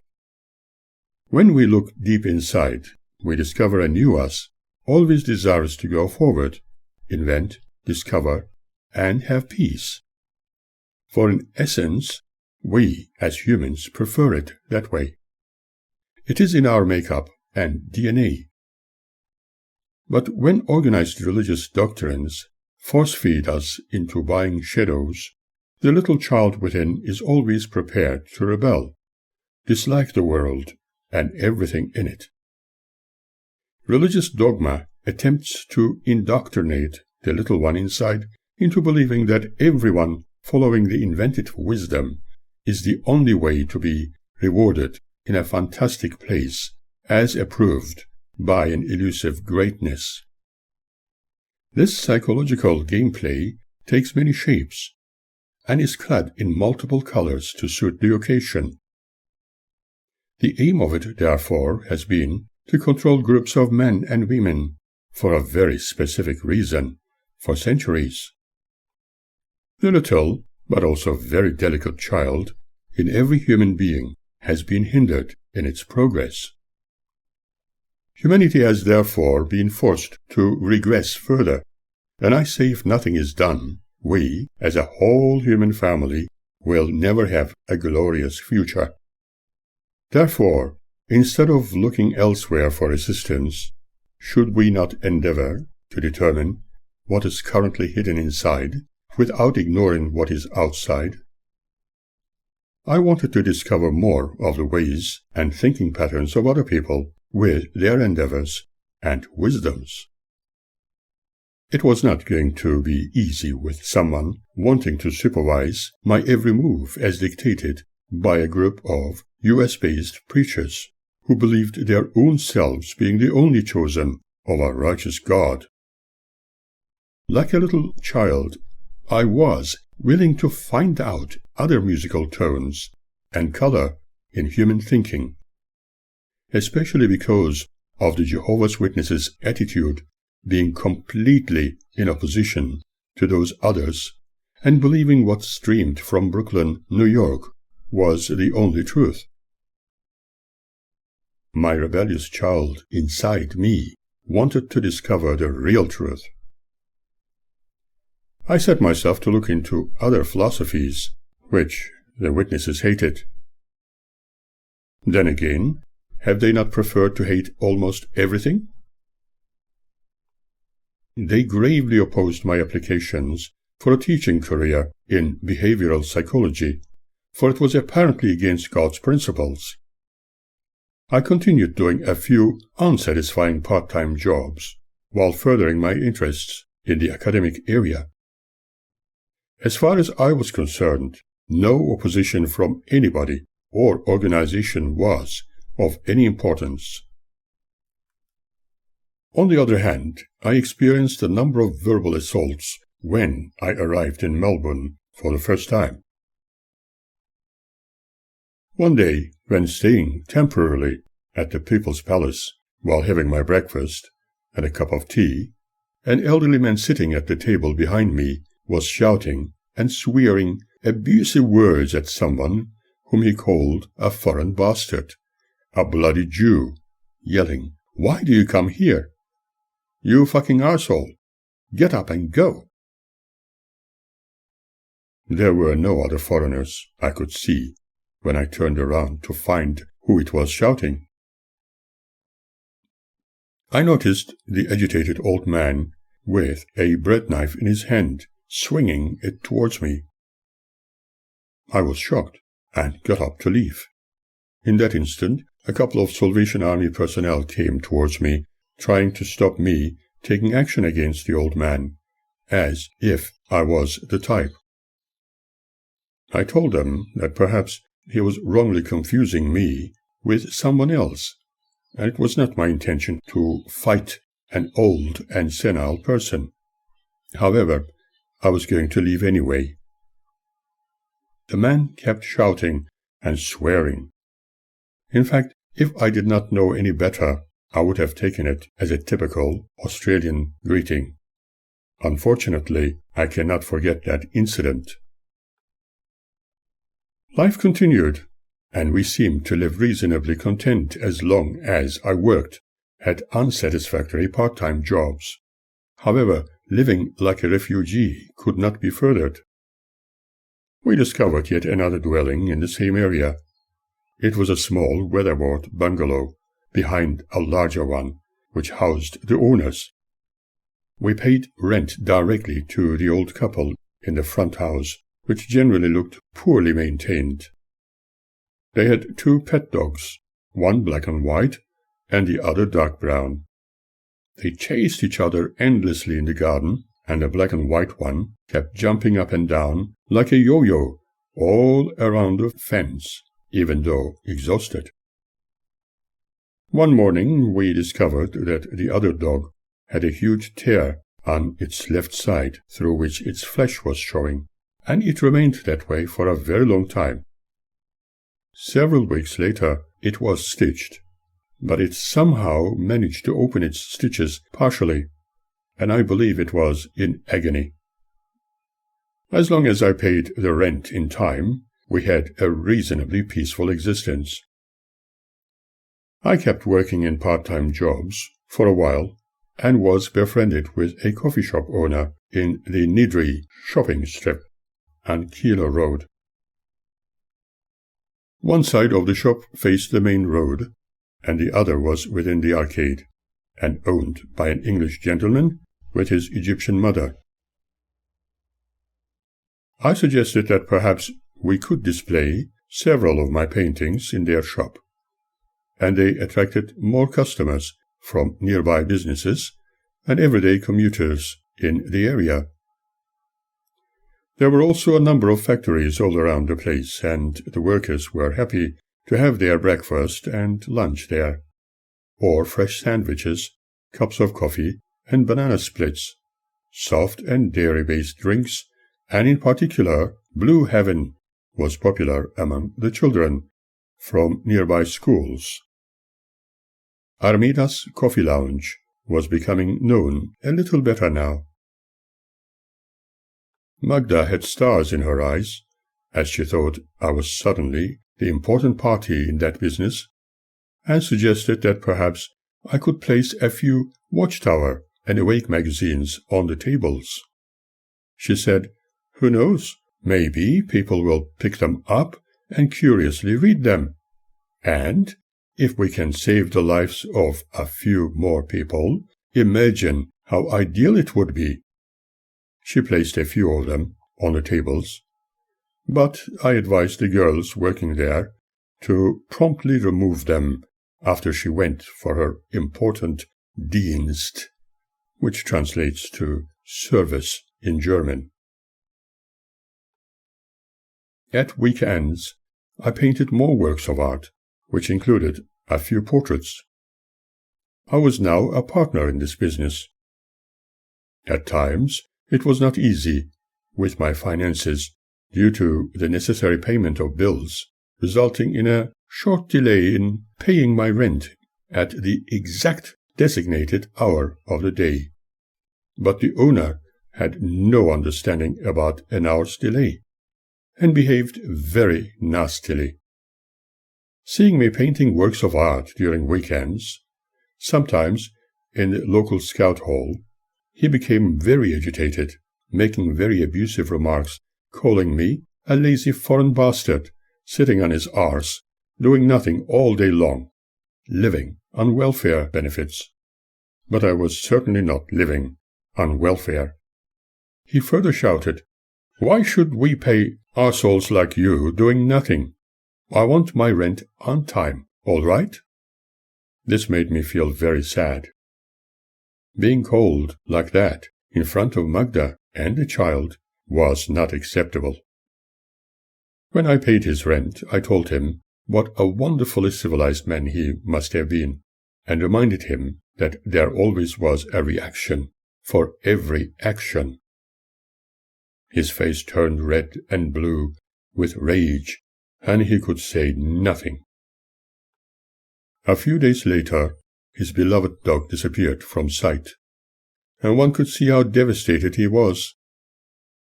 When we look deep inside, we discover a new us, always desirous to go forward, invent, discover, and have peace. For in essence, we as humans prefer it that way. It is in our makeup and DNA. But when organized religious doctrines force-feed us into buying shadows, the little child within is always prepared to rebel, dislike the world and everything in it. Religious dogma attempts to indoctrinate the little one inside into believing that everyone following the invented wisdom is the only way to be rewarded in a fantastic place, as approved by an elusive greatness. This psychological gameplay takes many shapes and is clad in multiple colors to suit the occasion. The aim of it, therefore, has been to control groups of men and women for a very specific reason for centuries. The little, but also very delicate child in every human being has been hindered in its progress. Humanity has therefore been forced to regress further, and I say if nothing is done, we, as a whole human family, will never have a glorious future. Therefore, instead of looking elsewhere for assistance, should we not endeavor to determine what is currently hidden inside without ignoring what is outside? I wanted to discover more of the ways and thinking patterns of other people with their endeavors and wisdoms. It was not going to be easy with someone wanting to supervise my every move as dictated by a group of US-based preachers who believed their own selves being the only chosen of a righteous God. Like a little child, I was willing to find out other musical tones and color in human thinking, especially because of the Jehovah's Witnesses' attitude being completely in opposition to those others and believing what streamed from Brooklyn, New York, was the only truth. My rebellious child inside me wanted to discover the real truth. I set myself to look into other philosophies, which the witnesses hated. Then again, have they not preferred to hate almost everything? They gravely opposed my applications for a teaching career in behavioral psychology, for it was apparently against God's principles. I continued doing a few unsatisfying part-time jobs while furthering my interests in the academic area. As far as I was concerned, no opposition from anybody or organization was of any importance. On the other hand, I experienced a number of verbal assaults when I arrived in Melbourne for the first time. One day, when staying temporarily at the People's Palace while having my breakfast and a cup of tea, an elderly man sitting at the table behind me was shouting and swearing abusive words at someone whom he called a foreign bastard, a bloody Jew, yelling, "Why do you come here? You fucking arsehole! Get up and go!" There were no other foreigners I could see when I turned around to find who it was shouting. I noticed the agitated old man with a bread knife in his hand, swinging it towards me. I was shocked and got up to leave. In that instant, a couple of Salvation Army personnel came towards me, trying to stop me taking action against the old man, as if I was the type. I told them that perhaps he was wrongly confusing me with someone else, and it was not my intention to fight an old and senile person. However, I was going to leave anyway. The man kept shouting and swearing. In fact, if I did not know any better, I would have taken it as a typical Australian greeting. Unfortunately, I cannot forget that incident. Life continued, and we seemed to live reasonably content as long as I worked at unsatisfactory part-time jobs. However, living like a refugee could not be furthered. We discovered yet another dwelling in the same area. It was a small weatherboard bungalow behind a larger one, which housed the owners. We paid rent directly to the old couple in the front house, which generally looked poorly maintained. They had 2 pet dogs, one black and white, and the other dark brown. They chased each other endlessly in the garden, and the black and white one kept jumping up and down like a yo-yo all around the fence, even though exhausted. One morning we discovered that the other dog had a huge tear on its left side through which its flesh was showing, and it remained that way for a very long time. Several weeks later it was stitched, but it somehow managed to open its stitches partially, and I believe it was in agony. As long as I paid the rent in time, we had a reasonably peaceful existence. I kept working in part-time jobs for a while and was befriended with a coffee shop owner in the Nidri shopping strip on Keeler Road. One side of the shop faced the main road, and the other was within the arcade, and owned by an English gentleman with his Egyptian mother. I suggested that perhaps we could display several of my paintings in their shop, and they attracted more customers from nearby businesses and everyday commuters in the area. There were also a number of factories all around the place, and the workers were happy to have their breakfast and lunch there, or fresh sandwiches, cups of coffee, and banana splits, soft and dairy-based drinks, and in particular Blue Heaven was popular among the children from nearby schools. Armida's Coffee Lounge was becoming known a little better now. Magda had stars in her eyes, as she thought I was suddenly the important party in that business, and suggested that perhaps I could place a few Watchtower and Awake magazines on the tables. She said, "Who knows, maybe people will pick them up and curiously read them, and if we can save the lives of a few more people, imagine how ideal it would be." She placed a few of them on the tables, but I advised the girls working there to promptly remove them after she went for her important Dienst, which translates to service in German. At weekends, I painted more works of art, which included a few portraits. I was now a partner in this business. At times, it was not easy with my finances due to the necessary payment of bills, resulting in a short delay in paying my rent at the exact designated hour of the day. But the owner had no understanding about an hour's delay, and behaved very nastily. Seeing me painting works of art during weekends, sometimes in the local scout hall, he became very agitated, making very abusive remarks, calling me a lazy foreign bastard, sitting on his arse, doing nothing all day long, living on welfare benefits. But I was certainly not living on welfare. He further shouted, "Why should we pay arseholes like you doing nothing? I want my rent on time, all right?" This made me feel very sad. Being called like that in front of Magda and the child was not acceptable. When I paid his rent, I told him what a wonderfully civilized man he must have been, and reminded him that there always was a reaction for every action. His face turned red and blue with rage, and he could say nothing. A few days later, his beloved dog disappeared from sight, and one could see how devastated he was.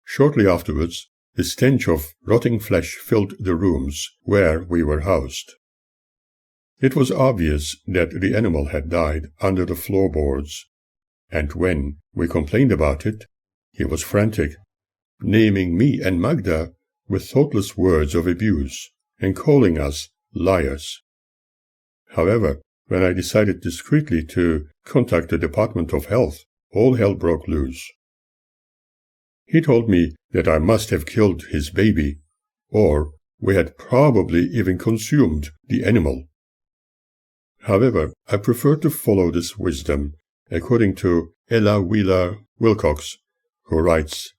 Shortly afterwards, the stench of rotting flesh filled the rooms where we were housed. It was obvious that the animal had died under the floorboards, and when we complained about it, he was frantic, naming me and Magda with thoughtless words of abuse and calling us liars. However, when I decided discreetly to contact the Department of Health, all hell broke loose. He told me that I must have killed his baby, or we had probably even consumed the animal. However, I prefer to follow this wisdom, according to Ella Wheeler Wilcox, who writes,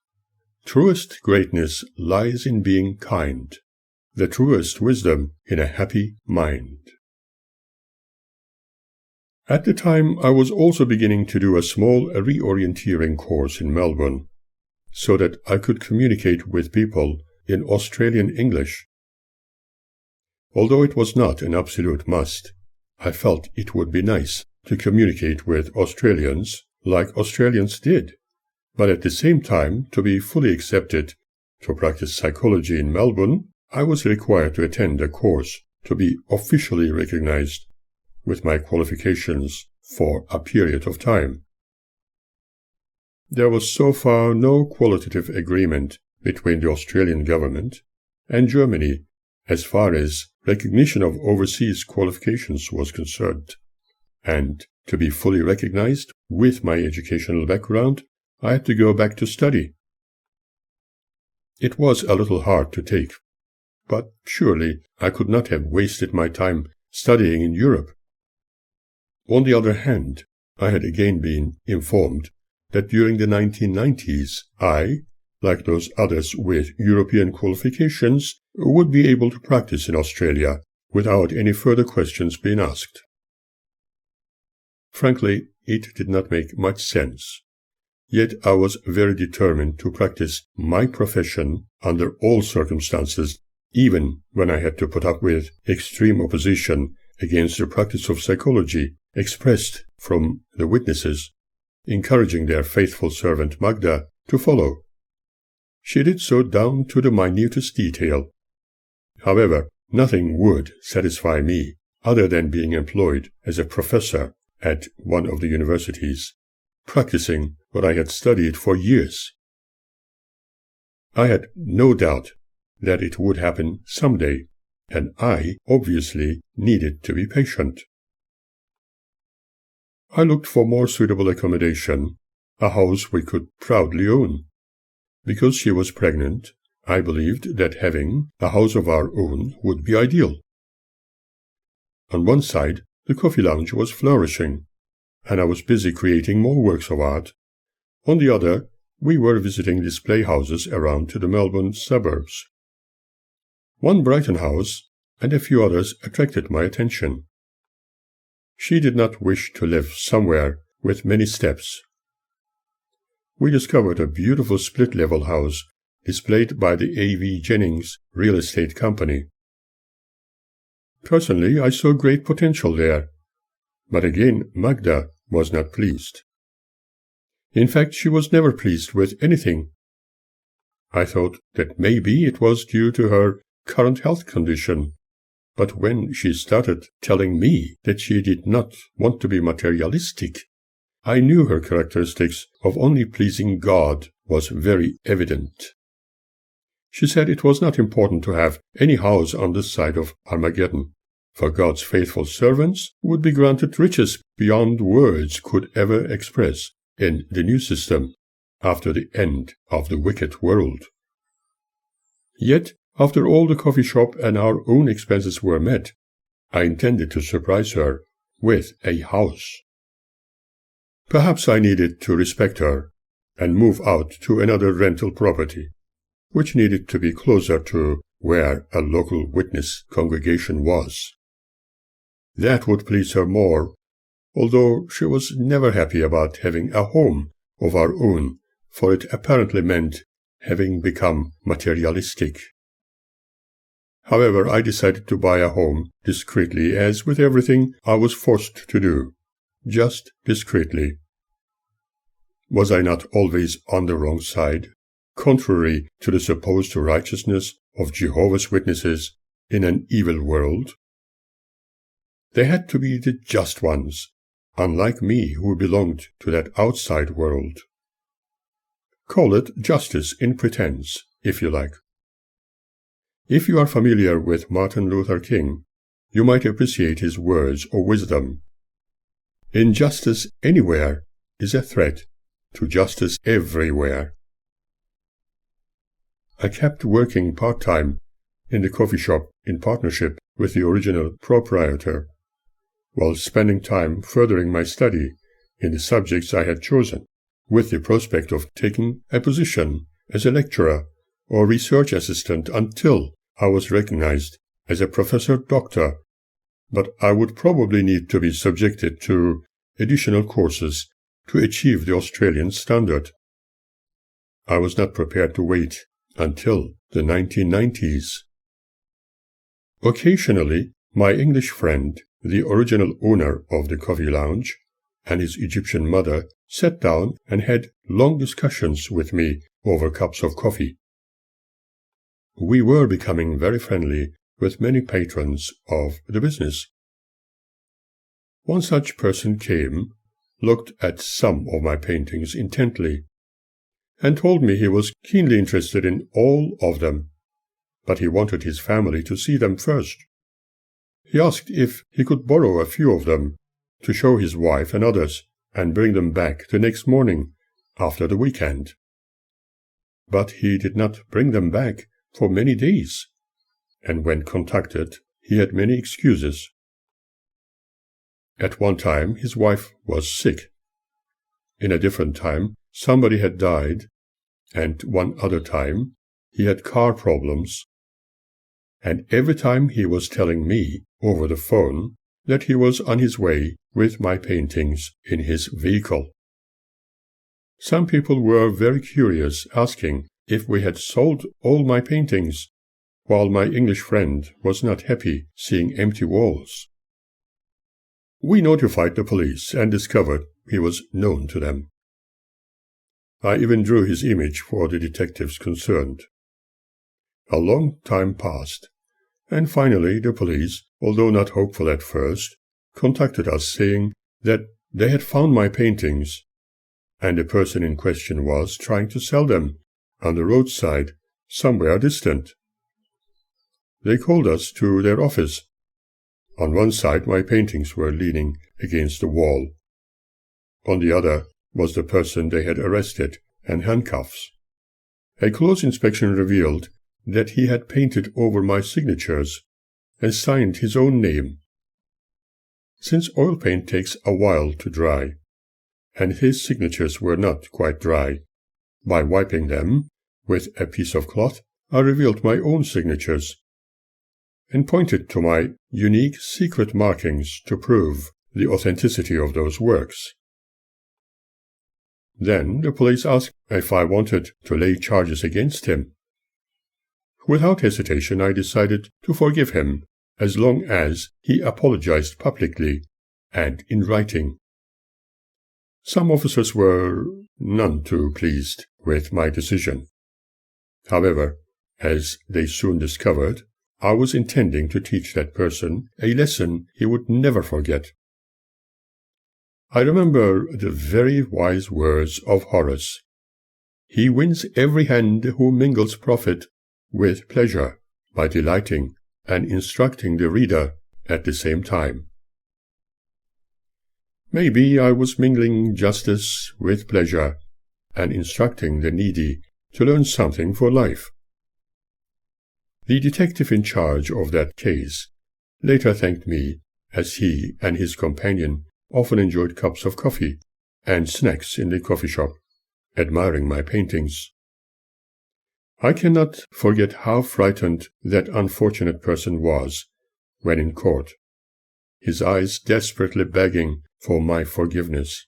"Truest greatness lies in being kind, the truest wisdom in a happy mind." At the time, I was also beginning to do a small reorienteering course in Melbourne, so that I could communicate with people in Australian English. Although it was not an absolute must, I felt it would be nice to communicate with Australians like Australians did, but at the same time, to be fully accepted to practice psychology in Melbourne, I was required to attend a course to be officially recognized with my qualifications for a period of time. There was so far no qualitative agreement between the Australian government and Germany as far as recognition of overseas qualifications was concerned, and to be fully recognized with my educational background, I had to go back to study. It was a little hard to take, but surely I could not have wasted my time studying in Europe. On the other hand, I had again been informed that during the 1990s I, like those others with European qualifications, would be able to practice in Australia without any further questions being asked. Frankly, it did not make much sense. Yet I was very determined to practice my profession under all circumstances, even when I had to put up with extreme opposition against the practice of psychology expressed from the witnesses, encouraging their faithful servant Magda to follow. She did so down to the minutest detail. However, nothing would satisfy me other than being employed as a professor at one of the universities, practicing what I had studied for years. I had no doubt that it would happen someday, and I obviously needed to be patient. I looked for more suitable accommodation, a house we could proudly own. Because she was pregnant, I believed that having a house of our own would be ideal. On one side, the coffee lounge was flourishing, and I was busy creating more works of art. On the other, we were visiting display houses around to the Melbourne suburbs. One Brighton house and a few others attracted my attention. She did not wish to live somewhere with many steps. We discovered a beautiful split-level house displayed by the A.V. Jennings Real Estate Company. Personally, I saw great potential there, but again Magda was not pleased. In fact, she was never pleased with anything. I thought that maybe it was due to her current health condition, but when she started telling me that she did not want to be materialistic, I knew her characteristics of only pleasing God was very evident. She said it was not important to have any house on this side of Armageddon, for God's faithful servants would be granted riches beyond words could ever express in the new system after the end of the wicked world. Yet, after all the coffee shop and our own expenses were met, I intended to surprise her with a house. Perhaps I needed to respect her and move out to another rental property, which needed to be closer to where a local witness congregation was. That would please her more, although she was never happy about having a home of our own, for it apparently meant having become materialistic. However, I decided to buy a home discreetly, as with everything I was forced to do, just discreetly. Was I not always on the wrong side, contrary to the supposed righteousness of Jehovah's Witnesses in an evil world? They had to be the just ones, unlike me who belonged to that outside world. Call it justice in pretense, if you like. If you are familiar with Martin Luther King, you might appreciate his words of wisdom. Injustice anywhere is a threat to justice everywhere. I kept working part-time in the coffee shop in partnership with the original proprietor, while spending time furthering my study in the subjects I had chosen, with the prospect of taking a position as a lecturer or research assistant until I was recognized as a professor doctor but I would probably need to be subjected to additional courses to achieve the Australian standard. I was not prepared to wait until the 1990s. Occasionally, my English friend, the original owner of the coffee lounge, and his Egyptian mother sat down and had long discussions with me over cups of coffee. We were becoming very friendly with many patrons of the business. One such person came, looked at some of my paintings intently, and told me he was keenly interested in all of them, but he wanted his family to see them first. He asked if he could borrow a few of them to show his wife and others, and bring them back the next morning after the weekend. But he did not bring them back for many days, and when contacted, he had many excuses. At one time, his wife was sick. In a different time, somebody had died, and one other time, he had car problems. And every time he was telling me over the phone that he was on his way with my paintings in his vehicle. Some people were very curious, asking if we had sold all my paintings, while my English friend was not happy seeing empty walls. We notified the police and discovered he was known to them. I even drew his image for the detectives concerned. A long time passed, and finally the police, although not hopeful at first, contacted us saying that they had found my paintings, and the person in question was trying to sell them on the roadside somewhere distant. They called us to their office. On one side my paintings were leaning against the wall. On the other was the person they had arrested and handcuffs. A close inspection revealed that he had painted over my signatures and signed his own name. Since oil paint takes a while to dry, and his signatures were not quite dry, by wiping them with a piece of cloth, I revealed my own signatures and pointed to my unique secret markings to prove the authenticity of those works. Then the police asked if I wanted to lay charges against him. Without hesitation, I decided to forgive him as long as he apologized publicly and in writing. Some officers were none too pleased with my decision. However, as they soon discovered, I was intending to teach that person a lesson he would never forget. I remember the very wise words of Horace. He wins every hand who mingles profit with pleasure by delighting and instructing the reader at the same time. Maybe I was mingling justice with pleasure and instructing the needy to learn something for life. The detective in charge of that case later thanked me, as he and his companion often enjoyed cups of coffee and snacks in the coffee shop, admiring my paintings. I cannot forget how frightened that unfortunate person was when in court, his eyes desperately begging for my forgiveness.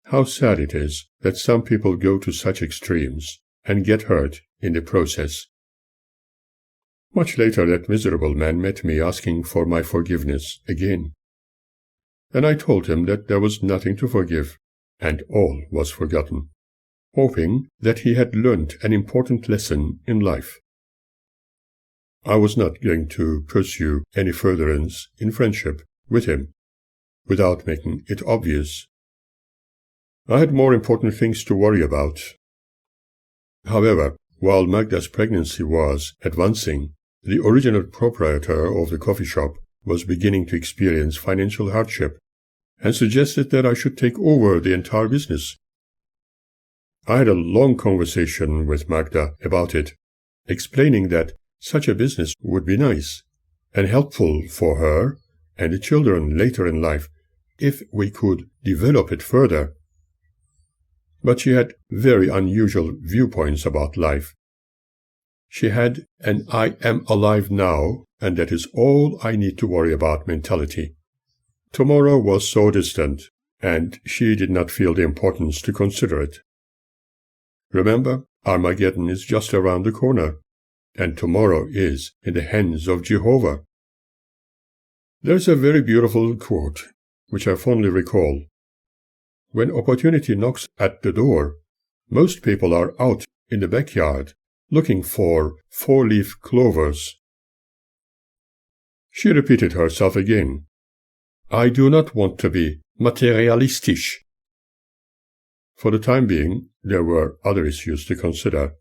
How sad it is that some people go to such extremes and get hurt in the process. Much later that miserable man met me asking for my forgiveness again, and I told him that there was nothing to forgive, and all was forgotten, hoping that he had learnt an important lesson in life. I was not going to pursue any furtherance in friendship with him, without making it obvious. I had more important things to worry about. However, while Magda's pregnancy was advancing, the original proprietor of the coffee shop was beginning to experience financial hardship and suggested that I should take over the entire business. I had a long conversation with Magda about it, explaining that such a business would be nice and helpful for her and the children later in life if we could develop it further. But she had very unusual viewpoints about life. She had an I am alive now and that is all I need to worry about mentality. Tomorrow was so distant, and she did not feel the importance to consider it. Remember, Armageddon is just around the corner, and tomorrow is in the hands of Jehovah. There's a very beautiful quote, which I fondly recall. When opportunity knocks at the door, most people are out in the backyard looking for four-leaf clovers. She repeated herself again. I do not want to be materialistisch. For the time being, there were other issues to consider,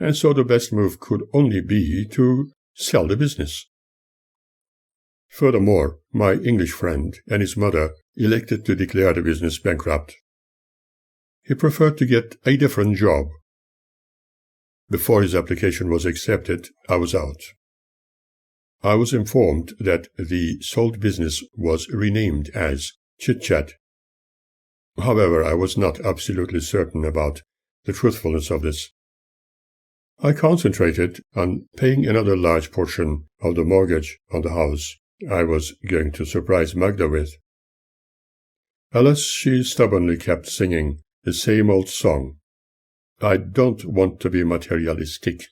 and so the best move could only be to sell the business. Furthermore, my English friend and his mother elected to declare the business bankrupt. He preferred to get a different job. Before his application was accepted, I was out. I was informed that the sold business was renamed as Chit Chat. However, I was not absolutely certain about the truthfulness of this. I concentrated on paying another large portion of the mortgage on the house I was going to surprise Magda with. Alas, she stubbornly kept singing the same old song. I don't want to be materialistic.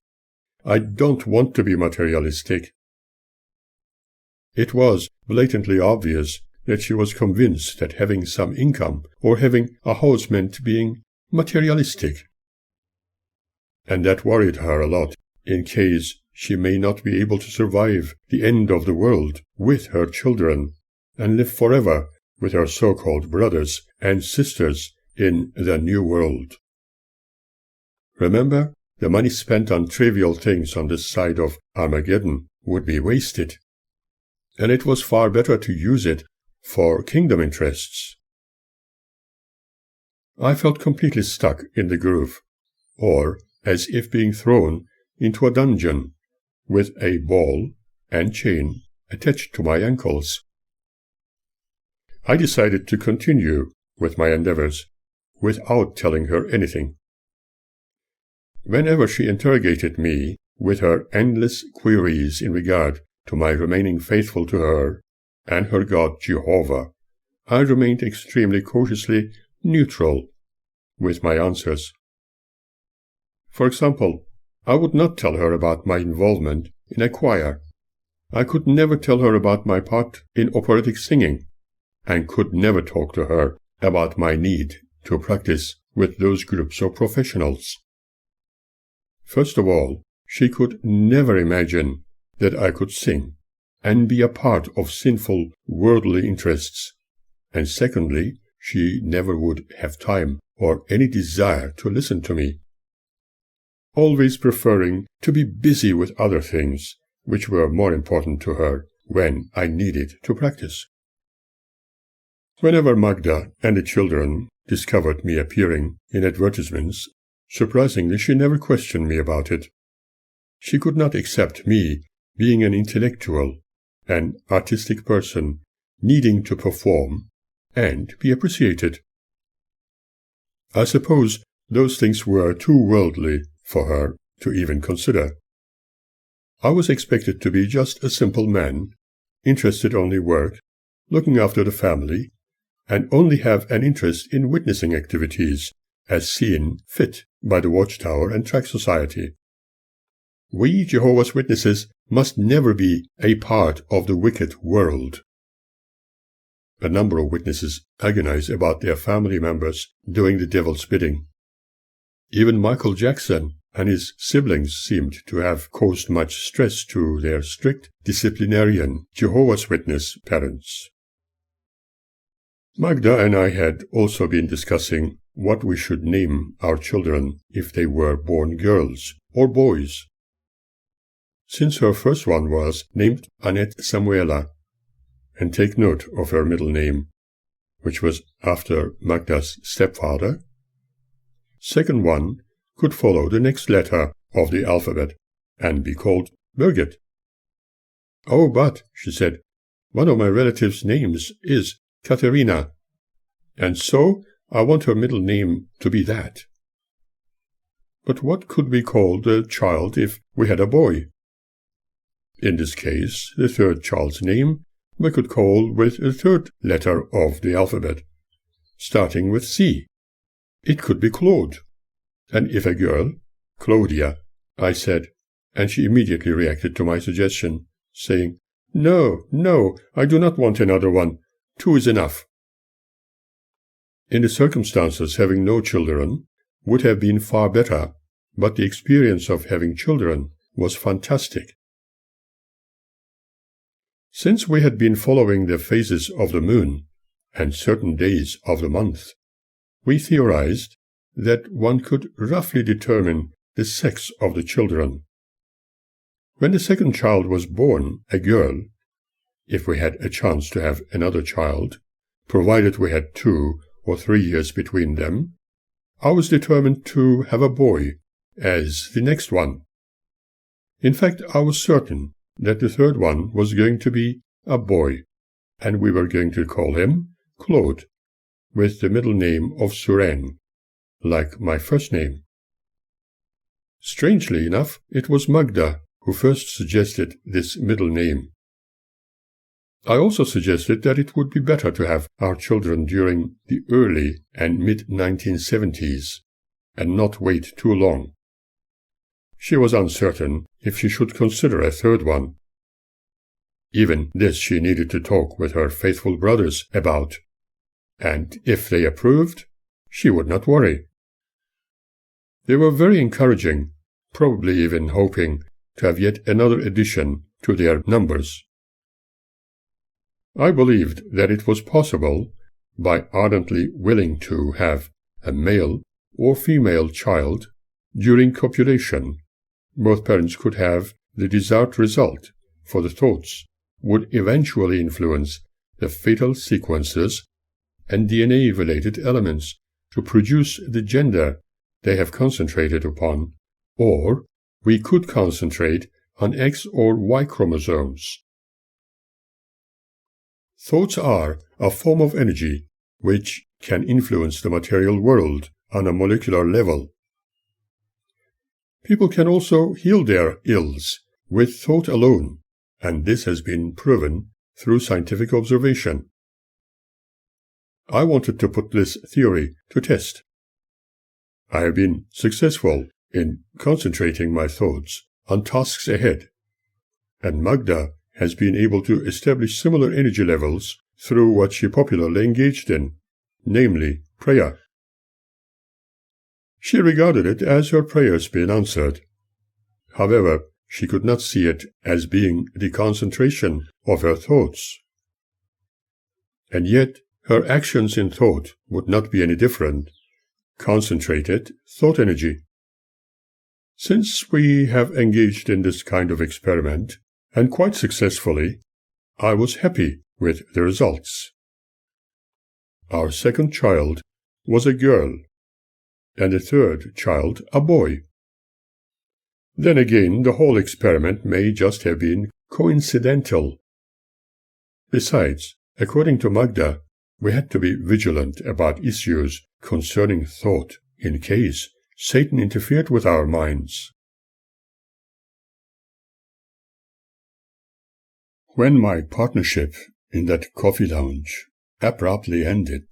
I don't want to be materialistic. It was blatantly obvious that she was convinced that having some income or having a house meant being materialistic. And that worried her a lot, in case she may not be able to survive the end of the world with her children and live forever with her so-called brothers and sisters in the new world. Remember, the money spent on trivial things on this side of Armageddon would be wasted, and it was far better to use it for kingdom interests. I felt completely stuck in the groove, or as if being thrown into a dungeon with a ball and chain attached to my ankles. I decided to continue with my endeavors without telling her anything. Whenever she interrogated me with her endless queries in regard to my remaining faithful to her and her God Jehovah, I remained extremely cautiously neutral with my answers. For example, I would not tell her about my involvement in a choir. I could never tell her about my part in operatic singing, and could never talk to her about my need to practice with those groups of professionals. First of all, she could never imagine that I could sing and be a part of sinful worldly interests, and secondly, she never would have time or any desire to listen to me, always preferring to be busy with other things which were more important to her when I needed to practice. Whenever Magda and the children discovered me appearing in advertisements, surprisingly she never questioned me about it. She could not accept me being an intellectual, an artistic person, needing to perform and be appreciated. I suppose those things were too worldly for her to even consider. I was expected to be just a simple man, interested only work, looking after the family, and only have an interest in witnessing activities as seen fit by the Watchtower and Tract Society. We Jehovah's Witnesses must never be a part of the wicked world. A number of witnesses agonize about their family members doing the devil's bidding. Even Michael Jackson and his siblings seemed to have caused much stress to their strict disciplinarian Jehovah's Witness parents. Magda and I had also been discussing what we should name our children if they were born girls or boys. Since her first one was named Annette Samuela, and take note of her middle name, which was after Magda's stepfather, second one could follow the next letter of the alphabet and be called Birgit. Oh, but, she said, one of my relatives' names is Katerina, and so I want her middle name to be that. But what could we call the child if we had a boy? In this case, the third child's name we could call with the third letter of the alphabet, starting with C. It could be Claude. And if a girl, Claudia, I said, and she immediately reacted to my suggestion, saying, No, I do not want another one. 2 is enough. In the circumstances, having no children would have been far better, but the experience of having children was fantastic. Since we had been following the phases of the moon and certain days of the month, we theorized that one could roughly determine the sex of the children. When the second child was born, a girl, if we had a chance to have another child, provided we had 2 or 3 years between them, I was determined to have a boy as the next one. In fact, I was certain that the third one was going to be a boy, and we were going to call him Claude, with the middle name of Suren, like my first name. Strangely enough, it was Magda who first suggested this middle name. I also suggested that it would be better to have our children during the early and mid-1970s, and not wait too long. She was uncertain if she should consider a third one. Even this she needed to talk with her faithful brothers about, and if they approved, she would not worry. They were very encouraging, probably even hoping to have yet another addition to their numbers. I believed that it was possible, by ardently willing to have a male or female child, during copulation, both parents could have the desired result, for the thoughts would eventually influence the fatal sequences and DNA-related elements to produce the gender they have concentrated upon, or we could concentrate on X or Y chromosomes. Thoughts are a form of energy which can influence the material world on a molecular level. People can also heal their ills with thought alone, and this has been proven through scientific observation. I wanted to put this theory to test. I have been successful in concentrating my thoughts on tasks ahead, and Magda has been able to establish similar energy levels through what she popularly engaged in, namely prayer. She regarded it as her prayers being answered. However, she could not see it as being the concentration of her thoughts. And yet, her actions in thought would not be any different. Concentrated thought energy. Since we have engaged in this kind of experiment, and quite successfully, I was happy with the results. Our second child was a girl, and the third child a boy. Then again, the whole experiment may just have been coincidental. Besides, according to Magda, we had to be vigilant about issues concerning thought in case Satan interfered with our minds. When my partnership in that coffee lounge abruptly ended,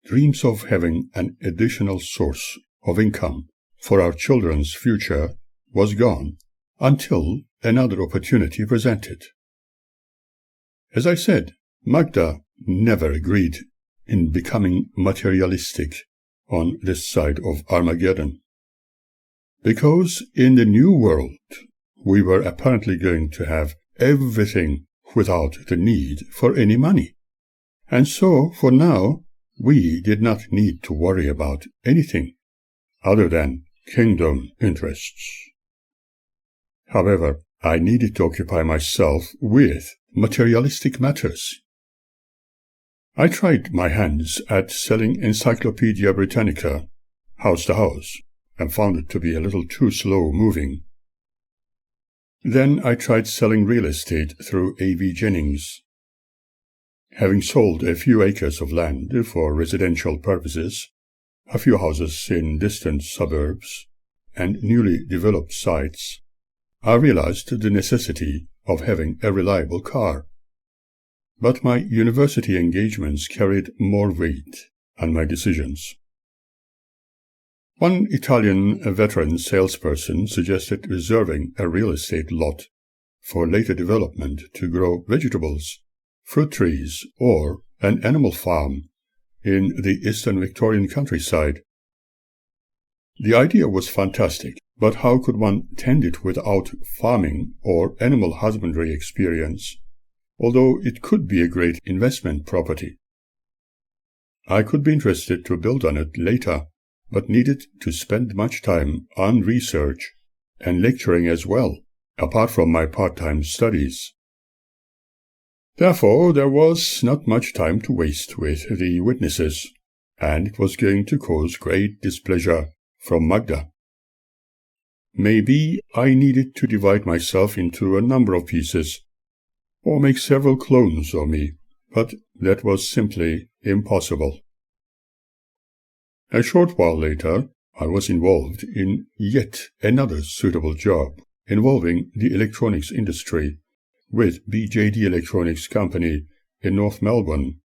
dreams of having an additional source of income for our children's future was gone until another opportunity presented. As I said, Magda never agreed in becoming materialistic on this side of Armageddon, because in the new world we were apparently going to have everything without the need for any money. And so, for now, we did not need to worry about anything other than kingdom interests. However, I needed to occupy myself with materialistic matters. I tried my hands at selling Encyclopedia Britannica house to house, and found it to be a little too slow moving. Then I tried selling real estate through A.V. Jennings. Having sold a few acres of land for residential purposes, a few houses in distant suburbs, and newly developed sites, I realized the necessity of having a reliable car. But my university engagements carried more weight on my decisions. One Italian veteran salesperson suggested reserving a real estate lot for later development to grow vegetables, fruit trees, or an animal farm in the eastern Victorian countryside. The idea was fantastic, but how could one tend it without farming or animal husbandry experience, although it could be a great investment property? I could be interested to build on it later, but needed to spend much time on research and lecturing as well, apart from my part-time studies. Therefore, there was not much time to waste with the witnesses, and it was going to cause great displeasure from Magda. Maybe I needed to divide myself into a number of pieces, or make several clones of me, but that was simply impossible. A short while later, I was involved in yet another suitable job involving the electronics industry with BJD Electronics Company in North Melbourne.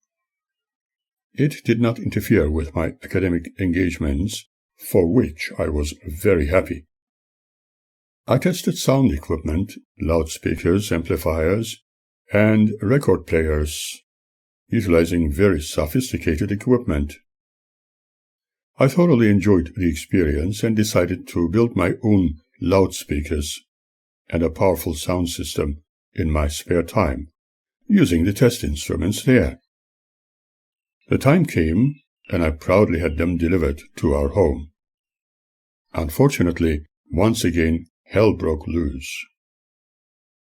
It did not interfere with my academic engagements, for which I was very happy. I tested sound equipment, loudspeakers, amplifiers, and record players, utilizing very sophisticated equipment. I thoroughly enjoyed the experience and decided to build my own loudspeakers and a powerful sound system in my spare time, using the test instruments there. The time came, and I proudly had them delivered to our home. Unfortunately, once again, hell broke loose.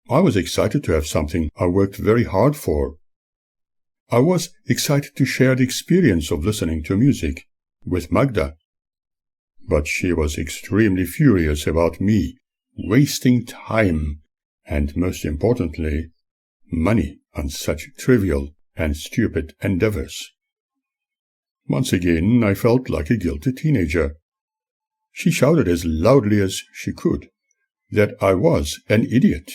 I was excited to have something I worked very hard for. I was excited to share the experience of listening to music with Magda, but she was extremely furious about me wasting time and, most importantly, money on such trivial and stupid endeavors. Once again, I felt like a guilty teenager. She shouted as loudly as she could that I was an idiot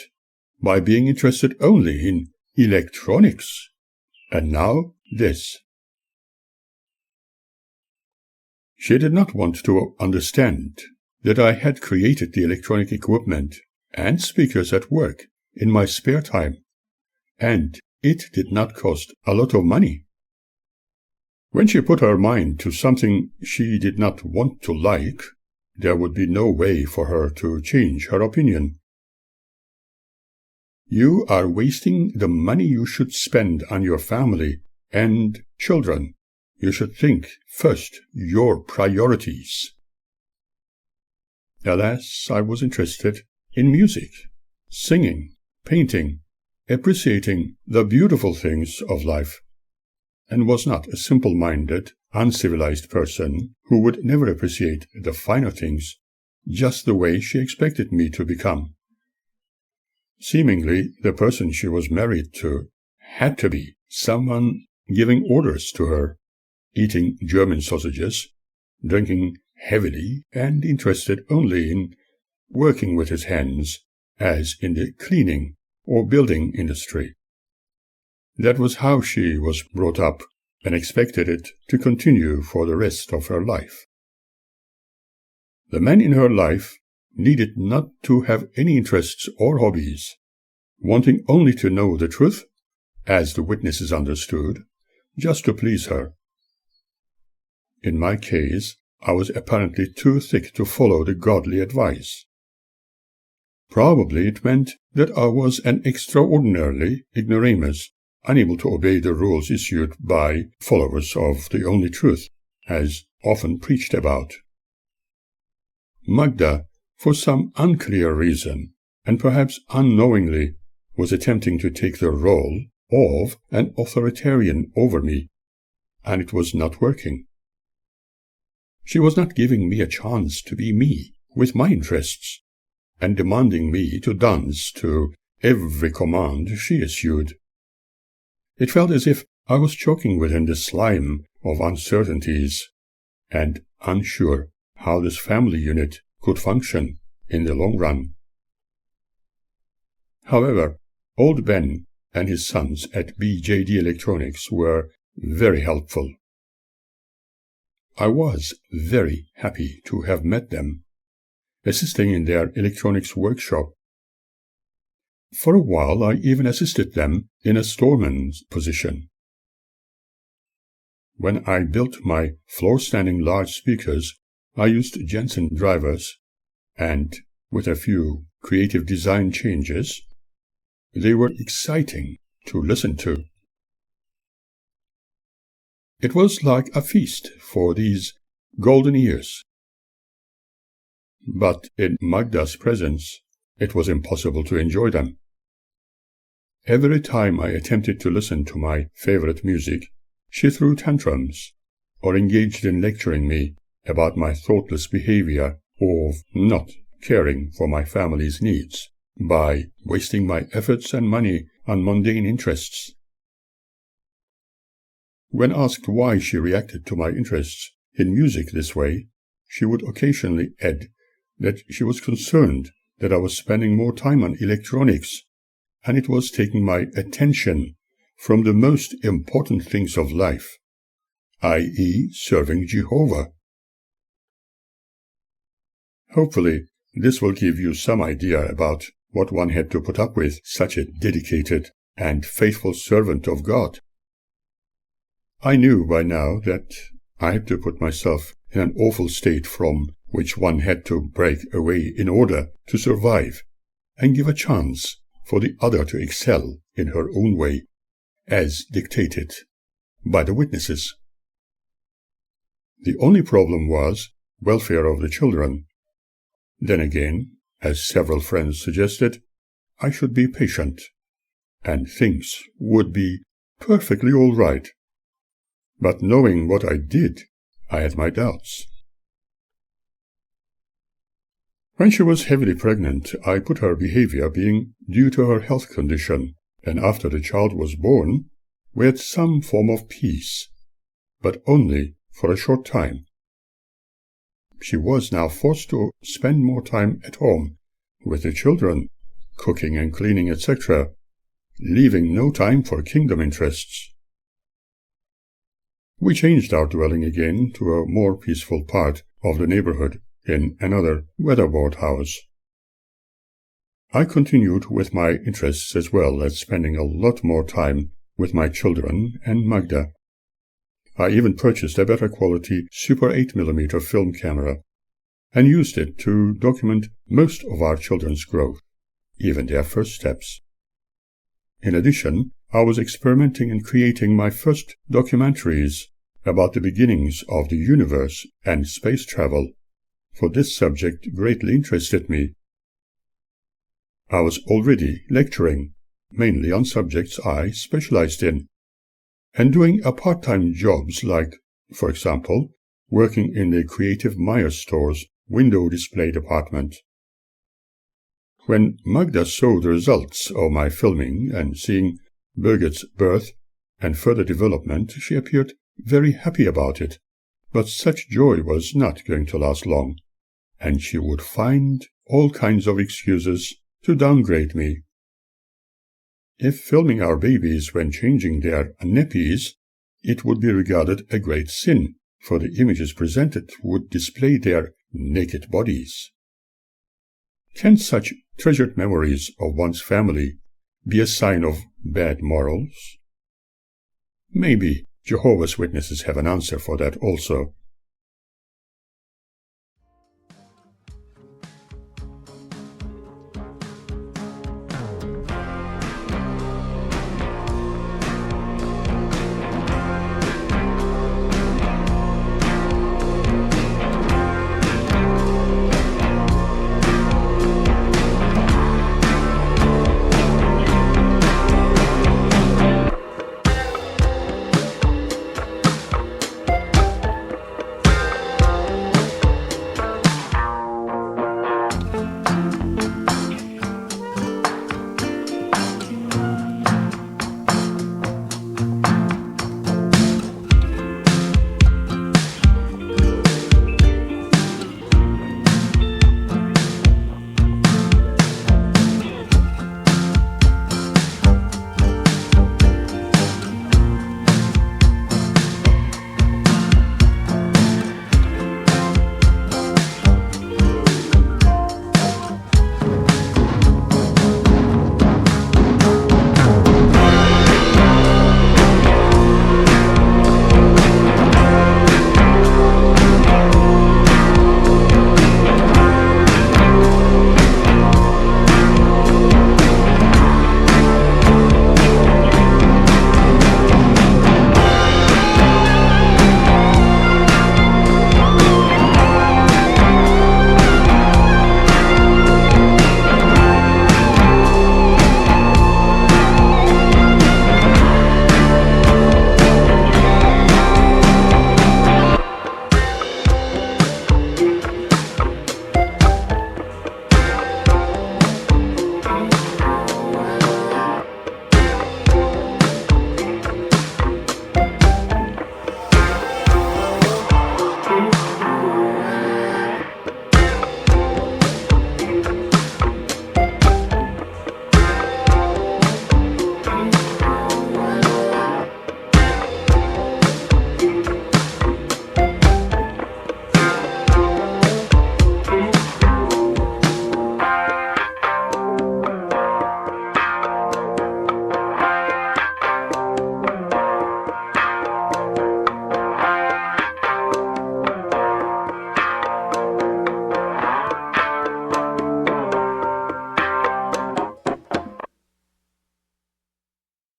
by being interested only in electronics. And now this. She did not want to understand that I had created the electronic equipment and speakers at work in my spare time, and it did not cost a lot of money. When she put her mind to something she did not want to like, there would be no way for her to change her opinion. You are wasting the money you should spend on your family and children. You should think first your priorities. Alas, I was interested in music, singing, painting, appreciating the beautiful things of life, and was not a simple-minded, uncivilized person who would never appreciate the finer things just the way she expected me to become. Seemingly, the person she was married to had to be someone giving orders to her, eating German sausages, drinking heavily, and interested only in working with his hands, as in the cleaning or building industry. That was how she was brought up, and expected it to continue for the rest of her life. The man in her life needed not to have any interests or hobbies, wanting only to know the truth, as the witnesses understood, just to please her. In my case, I was apparently too thick to follow the godly advice. Probably it meant that I was an extraordinarily ignoramus, unable to obey the rules issued by followers of the only truth, as often preached about. Magda, for some unclear reason, and perhaps unknowingly, was attempting to take the role of an authoritarian over me, and it was not working. She was not giving me a chance to be me, with my interests, and demanding me to dance to every command she issued. It felt as if I was choking within the slime of uncertainties, and unsure how this family unit could function in the long run. However, Old Ben and his sons at BJD Electronics were very helpful. I was very happy to have met them, assisting in their electronics workshop. For a while I even assisted them in a storeman's position. When I built my floor-standing large speakers, I used Jensen drivers, and with a few creative design changes, they were exciting to listen to. It was like a feast for these golden ears. But in Magda's presence, it was impossible to enjoy them. Every time I attempted to listen to my favorite music, she threw tantrums or engaged in lecturing me about my thoughtless behavior of not caring for my family's needs by wasting my efforts and money on mundane interests. When asked why she reacted to my interests in music this way, she would occasionally add that she was concerned that I was spending more time on electronics, and it was taking my attention from the most important things of life, i.e., serving Jehovah. Hopefully, this will give you some idea about what one had to put up with such a dedicated and faithful servant of God. I knew by now that I had to put myself in an awful state from which one had to break away in order to survive and give a chance for the other to excel in her own way, as dictated by the witnesses. The only problem was welfare of the children. Then again, as several friends suggested, I should be patient, and things would be perfectly all right. But knowing what I did, I had my doubts. When she was heavily pregnant, I put her behavior being due to her health condition, and after the child was born, we had some form of peace, but only for a short time. She was now forced to spend more time at home with the children, cooking and cleaning, etc., leaving no time for kingdom interests. We changed our dwelling again to a more peaceful part of the neighborhood in another weatherboard house. I continued with my interests as well as spending a lot more time with my children and Magda. I even purchased a better quality Super 8mm film camera and used it to document most of our children's growth, even their first steps. In addition, I was experimenting in creating my first documentaries about the beginnings of the universe and space travel, for this subject greatly interested me. I was already lecturing, mainly on subjects I specialized in, and doing part-time jobs like, for example, working in the Creative Meyer store's window display department. When Magda saw the results of my filming and seeing Birgit's birth and further development, she appeared very happy about it, but such joy was not going to last long, and she would find all kinds of excuses to downgrade me. If filming our babies when changing their nappies, it would be regarded a great sin, for the images presented would display their naked bodies. Can such treasured memories of one's family be a sign of bad morals? Maybe Jehovah's Witnesses have an answer for that also.